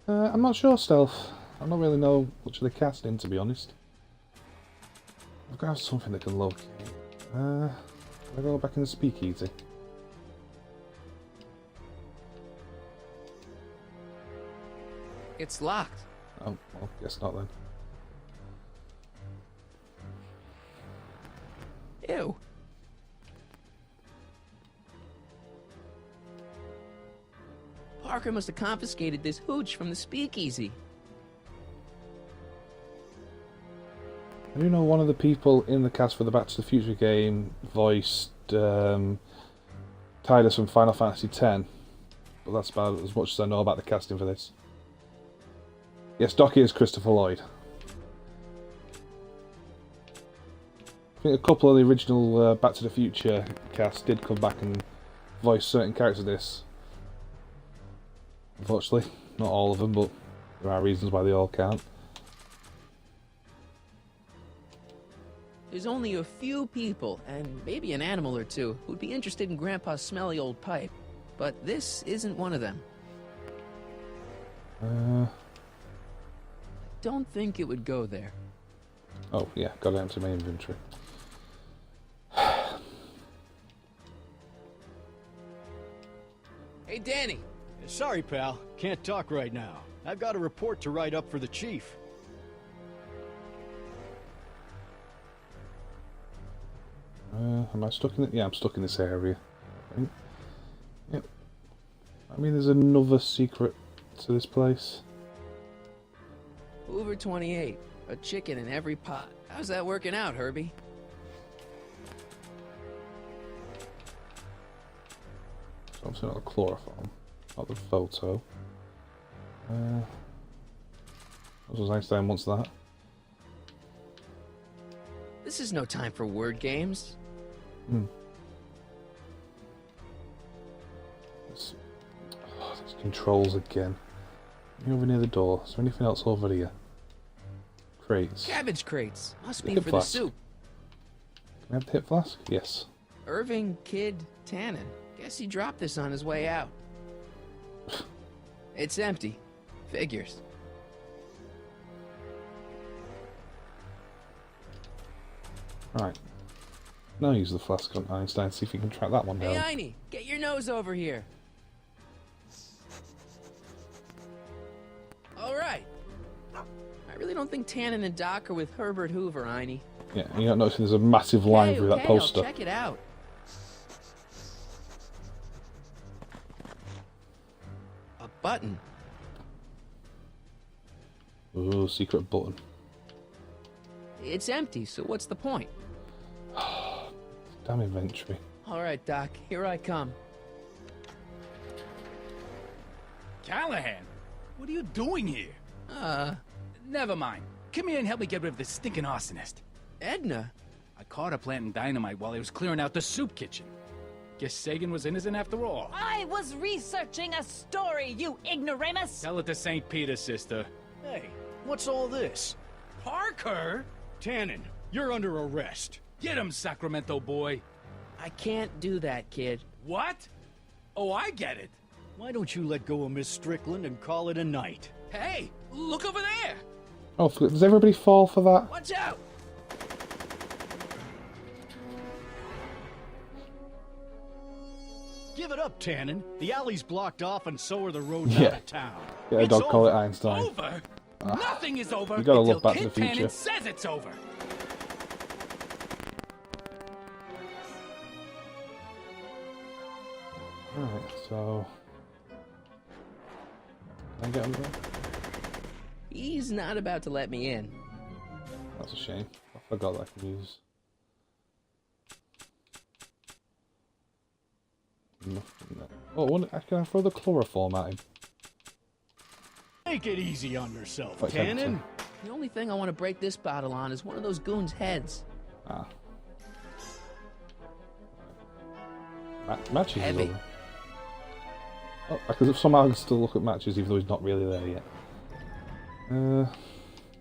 S1: I'm not sure, Stealth. I don't really know much of the casting, to be honest. I've got to have something that can locate. Can I go back in the speakeasy?
S2: It's locked.
S1: Oh, well, guess not then.
S2: Ew. Parker must have confiscated this hooch from the speakeasy.
S1: I do know one of the people in the cast for the Back to the Future game voiced Tidus from Final Fantasy X, but that's about as much as I know about the casting for this. Yes, Doc is Christopher Lloyd. I think a couple of the original Back to the Future cast did come back and voice certain characters of this. Unfortunately, not all of them, but there are reasons why they all can't.
S2: There's only a few people, and maybe an animal or two, who'd be interested in Grandpa's smelly old pipe. But this isn't one of them. Don't think it would go there.
S1: Oh, yeah, got it into my inventory.
S2: Hey, Danny.
S8: Sorry, pal. Can't talk right now. I've got a report to write up for the chief.
S1: Am I stuck in it? Yeah, I'm stuck in this area. Right. Yep. I mean, there's another secret to this place.
S2: Hoover 28. A chicken in every pot. How's that working out, Herbie?
S1: So obviously not the chloroform, not the photo. This was Einstein wants that.
S2: This is no time for word games.
S1: There's controls again. Over near the door. Is there anything else over here? Crates.
S2: Cabbage crates. Must be
S1: Hip
S2: for
S1: flask.
S2: the soup.
S1: Can I have the hip flask? Yes.
S2: Irving Kid Tannen. Guess he dropped this on his way out. It's empty. Figures.
S1: Right. Now use the flask on Einstein, see if you can track that one down.
S2: Hey, Einie, get your nose over here. All right. I really don't think Tannen and Doc are with Herbert Hoover, Einie.
S1: Yeah, and you don't notice there's a massive line through that poster.
S2: I'll check it out. A button.
S1: Ooh, secret button.
S2: It's empty, so what's the point?
S1: Damn inventory.
S2: All right, Doc, here I come.
S8: Callahan, what are you doing here? Never mind. Come here and help me get rid of this stinking arsonist.
S2: Edna?
S8: I caught her planting dynamite while he was clearing out the soup kitchen. Guess Sagan was innocent after all.
S5: I was researching a story, you ignoramus!
S8: Tell it to St. Peter, sister.
S4: Hey, what's all this?
S8: Parker?
S4: Tannen, you're under arrest.
S8: Get him, Sacramento boy.
S2: I can't do that, kid.
S8: What? Oh, I get it.
S4: Why don't you let go of Miss Strickland and call it a night?
S8: Hey, look over there.
S1: Oh, does everybody fall for that?
S2: Watch out!
S4: Give it up, Tannen. The alley's blocked off and so are the roads out of town.
S1: Yeah, a dog call it Einstein.
S8: Over? Nothing is over
S1: You gotta
S8: until
S1: look back to
S8: Kid
S1: the future.
S8: Tannen says it's over.
S1: Alright, so... Can I get under there?
S2: He's not about to let me in.
S1: That's a shame. I forgot that I could use... Nothing there. Oh, can I throw the chloroform at him?
S4: Make it easy on yourself,
S1: Wait,
S4: Tannen.
S2: The only thing I want to break this bottle on is one of those goons' heads.
S1: Ah. Matches
S2: Heavy.
S1: is over. Oh, because somehow I can still look at matches even though he's not really there yet.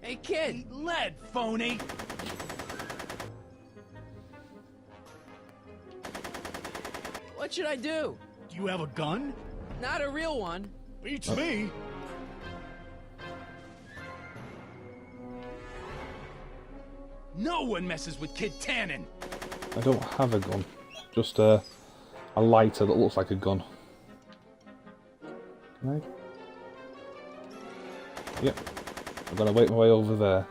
S2: Hey, kid!
S8: Eat lead, phony.
S2: What should I do?
S4: Do you have a gun?
S2: Not a real one.
S4: Beats me.
S8: No one messes with Kid Tannen.
S1: I don't have a gun. Just a lighter that looks like a gun. Can I? Yep. I'm gonna wait my way over there.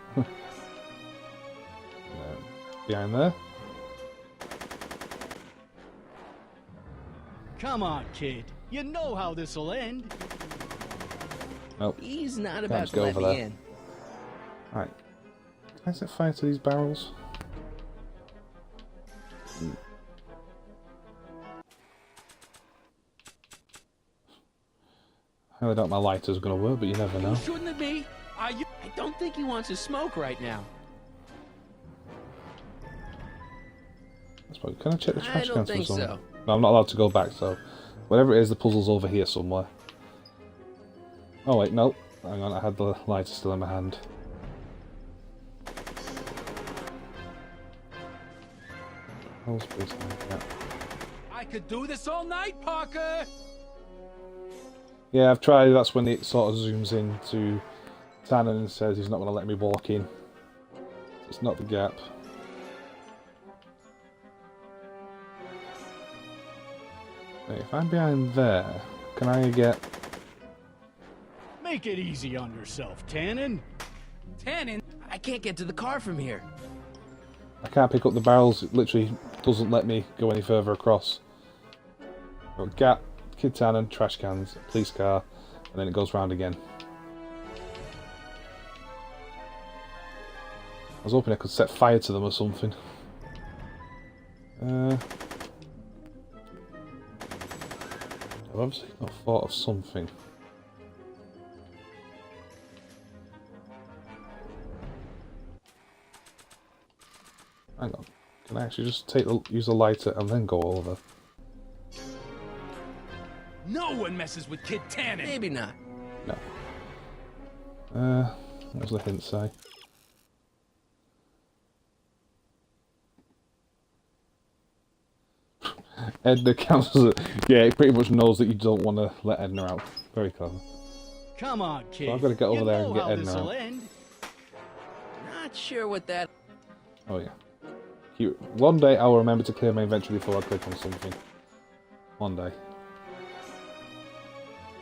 S1: Behind there.
S4: Come on, kid. You know how this'll end.
S1: Nope.
S2: He's not
S1: Can't
S2: about
S1: just
S2: to
S1: go
S2: let
S1: over
S2: me
S1: there.
S2: in.
S1: Right. Can I set fire to these barrels? I really doubt my lighter's gonna work, but you never know.
S8: Shooting at me? Are you?
S2: I don't think he wants to smoke right now.
S1: Can I check the trash
S2: I don't
S1: cans for
S2: think
S1: something?
S2: so.
S1: No, I'm not allowed to go back, so... Whatever it is, the puzzle's over here somewhere. Oh wait, no. Hang on, I had the lighter still in my hand.
S8: I could do this all night, Parker.
S1: Yeah, I've tried. That's when it sort of zooms in to Tannen and says he's not going to let me walk in. It's not the gap. Wait, if I'm behind there, can I get...
S4: Make it easy on yourself, Tannen.
S2: Tannen? I can't get to the car from here.
S1: I can't pick up the barrels. It literally doesn't let me go any further across. Got gap, Kid Tannen, trash cans, police car, and then it goes round again. I was hoping I could set fire to them or something. I've obviously not thought of something. Hang on. Can I actually just use the lighter and then go over?
S8: No one messes with Kid Tannen.
S2: Maybe not.
S1: No. What does the hint say? Edna counts as a... Yeah, it pretty much knows that you don't want to let Edna out. Very clever.
S4: Come on, kid.
S1: So I've got to get over there and get
S4: how
S1: Edna
S4: this'll
S1: out.
S4: end.
S2: Not sure what that...
S1: Oh yeah. One day I'll remember to clear my inventory before I click on something. One day.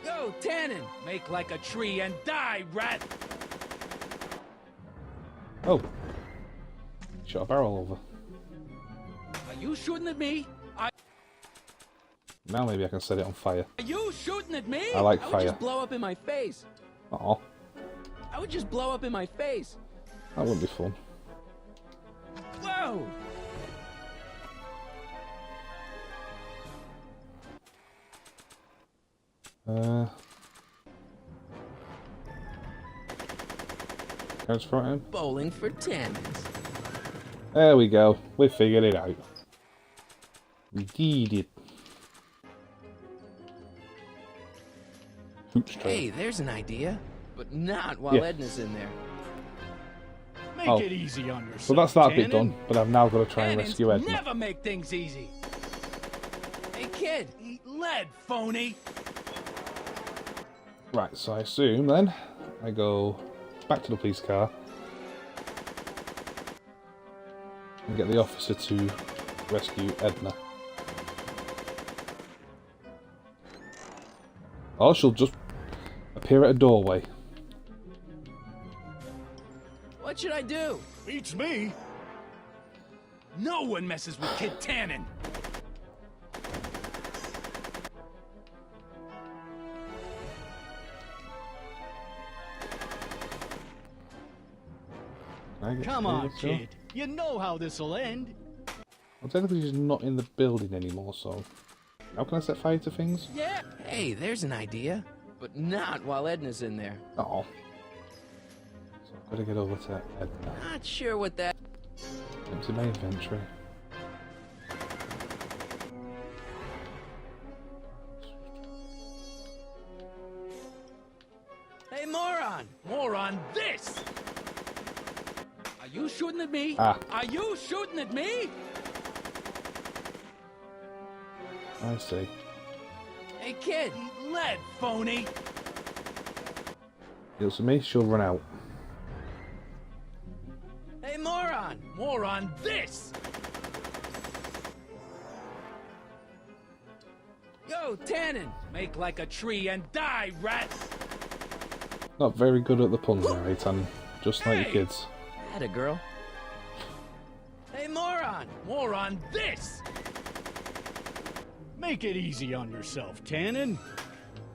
S2: Go, Tannen!
S8: Make like a tree and die, rat!
S1: Oh. Shot a barrel over.
S8: Are you shooting at me?
S1: Now maybe I can set it on fire.
S8: Are you shooting at me?
S1: I like
S2: I would
S1: fire.
S2: just blow up in my face.
S1: Aw,
S2: I would just blow up in my face.
S1: that wouldn't be fun.
S2: Whoa!
S1: Can I just throw it in?
S2: Bowling for tannins.
S1: There we go. We figured it out. We did it. Hooch turn.
S2: Hey, there's an idea. But not while
S1: Yeah.
S2: Edna's in there.
S4: Make
S1: Oh.
S4: it easy on yourself.
S1: So that's that bit
S4: Tannen.
S1: done, but I've now got to try and
S9: Cannons
S1: rescue Edna.
S9: never make things easy.
S2: Hey, kid.
S9: Eat lead, phony.
S1: Right, so I assume then I go back to the police car and get the officer to rescue Edna. Or she'll just appear at a doorway.
S2: What should I do?
S4: Beats me.
S9: No one messes with Kid Tannen.
S1: Can I get
S4: Come
S1: through
S4: on,
S1: this door?
S4: kid. You know how this'll end.
S1: Well, technically she's not in the building anymore, so... How can I set fire to things?
S2: Yeah. Hey, there's an idea. But not while Edna's in there.
S1: Oh. So I've got to get over to Edna.
S2: Not sure what that...
S1: Empty my inventory.
S2: Hey, moron!
S9: Moron, this! Are you shooting at me?
S1: Ah.
S9: Are you shooting at me?
S1: I see.
S2: Hey, kid.
S9: Eat lead, phony.
S1: Deals with me, she'll run out.
S2: Hey, moron!
S9: Moron, this!
S2: Yo, Tannen!
S9: Make like a tree and die, rat!
S1: Not very good at the puns, right? And just like your kids.
S2: Atta girl. Hey, moron!
S9: Moron, this!
S4: Make it easy on yourself, Tannen.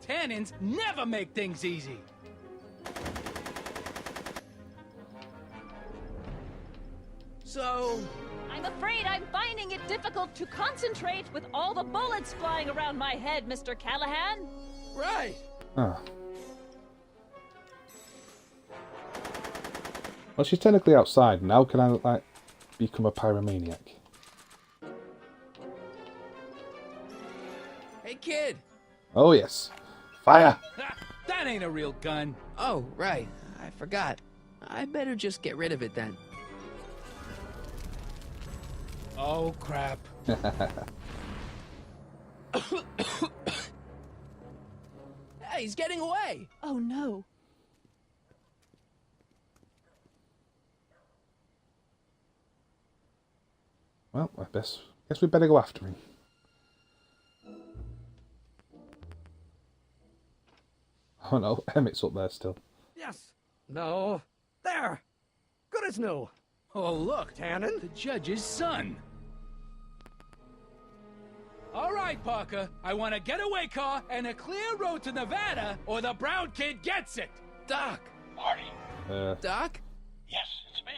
S9: Tannins never make things easy.
S2: So...
S5: I'm afraid I'm finding it difficult to concentrate with all the bullets flying around my head, Mr. Callahan.
S2: Right.
S1: Ah. Well, she's technically outside now. Can I, like, become a pyromaniac?
S2: Hey, kid!
S1: Oh, yes. Fire!
S9: Ha, that ain't a real gun.
S2: Oh, right. I forgot. I better just get rid of it then.
S9: Oh, crap.
S2: Hey, he's getting away!
S5: Oh no.
S1: Well, I guess we better go after him. Oh no, Emmett's up there still.
S6: Yes. No. There. Good as new.
S9: Oh, look.
S6: Tannen?
S9: The judge's son. All right, Parker. I want a getaway car and a clear road to Nevada, or the brown kid gets it.
S2: Doc!
S3: Marty.
S2: Doc?
S3: Yes, it's me.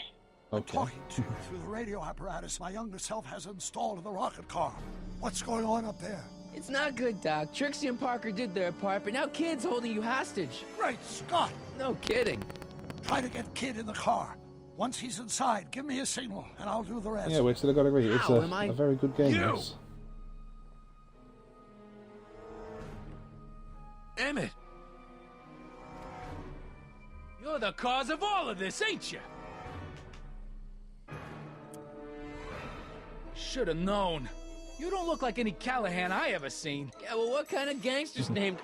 S1: Okay.
S3: Talking to you through the radio apparatus my younger self has installed in the rocket car. What's going on up there?
S2: It's not good, Doc. Trixie and Parker did their part, but now Kid's holding you hostage.
S3: Great Scott!
S2: No kidding.
S3: Try to get Kid in the car. Once he's inside, give me a signal, and I'll do the rest.
S1: Yeah, we still got to agree. It's
S2: How am I-
S1: a very good game,
S2: You!
S1: this.
S9: Emmett. You're the cause of all of this, ain't you? Should have known. You don't look like any Callahan I ever seen.
S2: Yeah, well, what kind of gangster's named...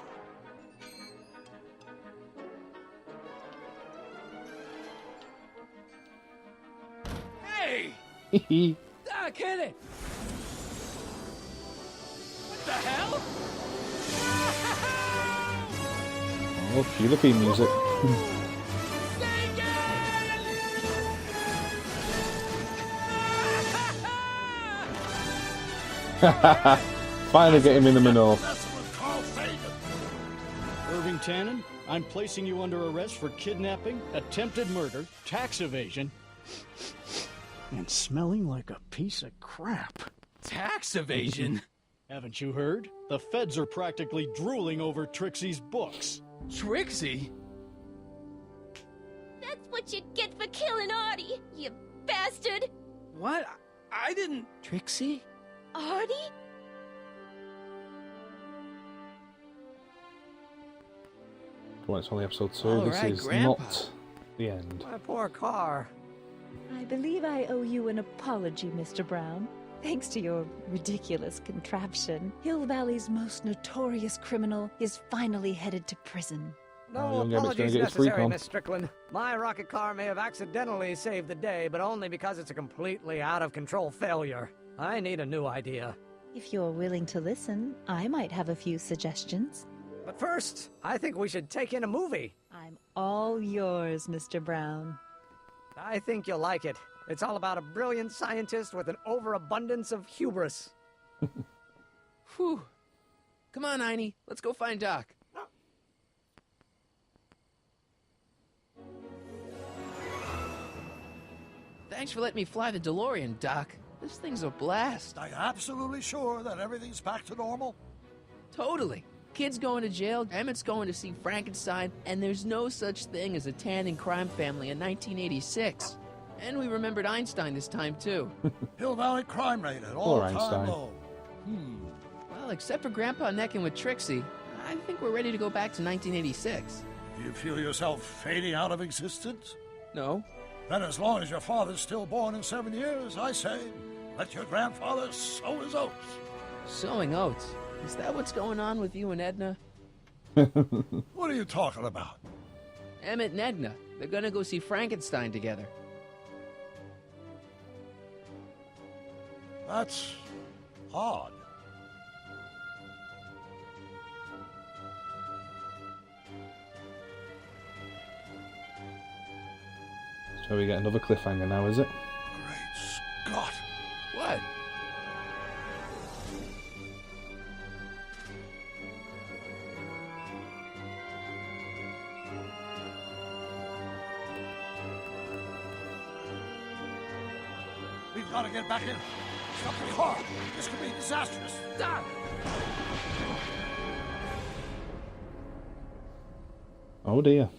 S9: Hey!
S2: Doc, hit it!
S9: What the hell?
S1: Oh, cue the theme music. Finally get him in the manure.
S4: Irving Tannen, I'm placing you under arrest for kidnapping, attempted murder, tax evasion, and smelling like a piece of crap.
S9: Tax evasion?
S4: Haven't you heard? The feds are practically drooling over Trixie's books.
S9: Trixie?
S10: That's what you get for killing Artie, you bastard!
S9: What? I didn't...
S2: Trixie?
S10: Artie?
S1: Well, it's only episode 2.
S2: All
S1: This
S2: right,
S1: is
S2: Grandpa.
S1: not the end.
S6: My poor car.
S5: I believe I owe you an apology, Mr. Brown. Thanks to your ridiculous contraption, Hill Valley's most notorious criminal is finally headed to prison.
S6: No
S1: young Emmett's gonna
S6: apologies
S1: get his freak
S6: necessary,
S1: on.
S6: Miss Strickland. My rocket car may have accidentally saved the day, but only because it's a completely out-of-control failure. I need a new idea.
S5: If you're willing to listen, I might have a few suggestions.
S6: But first, I think we should take in a movie.
S5: I'm all yours, Mr. Brown.
S6: I think you'll like it. It's all about a brilliant scientist with an overabundance of hubris.
S2: Whew. Come on, Einie. Let's go find Doc. Thanks for letting me fly the DeLorean, Doc. This thing's a blast.
S3: Are you absolutely sure that everything's back to normal?
S2: Totally. Kid's going to jail, Emmett's going to see Frankenstein, and there's no such thing as a Tannen crime family in 1986. And we remembered Einstein this time, too.
S3: Hill Valley crime rate at
S1: Poor
S3: all-time
S1: Einstein.
S3: low.
S2: Well, except for Grandpa necking with Trixie, I think we're ready to go back to 1986.
S3: Do you feel yourself fading out of existence?
S2: No.
S3: Then as long as your father's still born in 7 years, I say, let your grandfather sow his oats.
S2: Sowing oats. Is that what's going on with you and Edna?
S3: What are you talking about?
S2: Emmett and Edna. They're gonna go see Frankenstein together.
S3: That's odd.
S1: So we get another cliffhanger now, is it?
S3: Great Scott!
S2: What?
S3: We've got to get back in. Stop the car. This could be disastrous.
S2: Doc!
S1: Oh dear.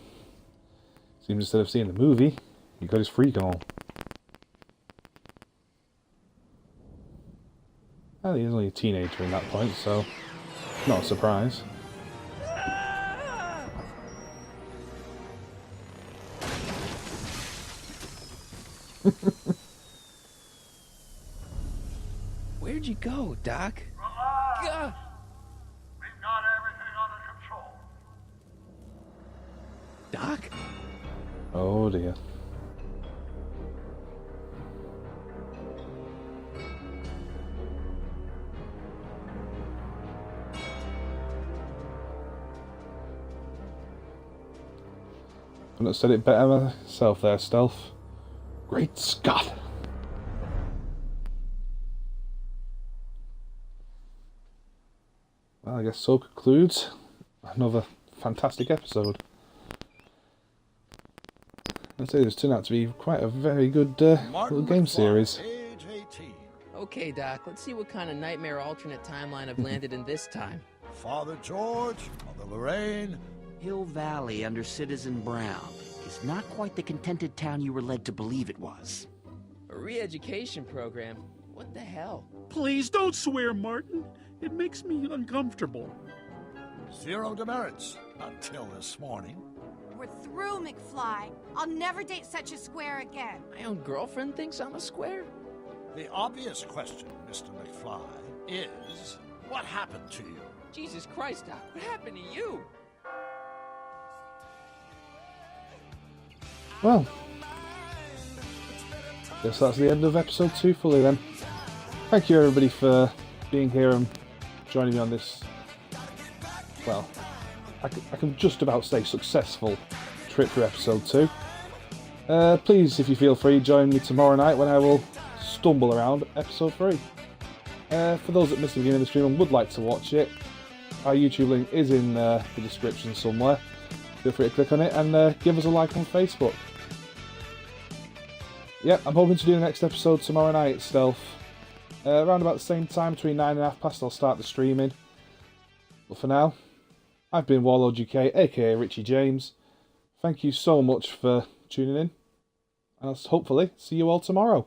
S1: Seems instead of seeing the movie, he got his freak on. Well, he's only a teenager in that point, so not a surprise.
S2: Where'd you go, Doc?
S3: Relax. We've got everything under control.
S2: Doc?
S1: Oh dear. Couldn't have said it better myself there, Stealth. Great Scott! Well, I guess so concludes another fantastic episode. I'd say this turned out to be quite a very good little game series.
S3: Age 18.
S2: Okay, Doc, let's see what kind of nightmare alternate timeline I've landed in this time.
S3: Father George on the Lorraine.
S12: Hill Valley under Citizen Brown is not quite the contented town you were led to believe it was.
S2: A re-education program? What the hell?
S8: Please don't swear, Martin. It makes me uncomfortable.
S3: Zero demerits until this morning.
S14: We're through, McFly. I'll never date such a square again.
S2: My own girlfriend thinks I'm a square?
S3: The obvious question, Mr. McFly, is what happened to you?
S2: Jesus Christ, Doc, what happened to you?
S1: Well, guess that's the end of episode 2 fully then. Thank you everybody for being here and joining me on this, well, I can just about say successful trip through episode 2. Please, if you feel free, join me tomorrow night when I will stumble around episode 3. For those that missed the beginning of the stream and would like to watch it, our YouTube link is in the description somewhere. Feel free to click on it and give us a like on Facebook. Yep, I'm hoping to do the next episode tomorrow night, Stealth. Around about the same time, between 9 and half past, I'll start the streaming. But for now, I've been Warlord UK, aka Richie James. Thank you so much for tuning in, and I'll hopefully see you all tomorrow.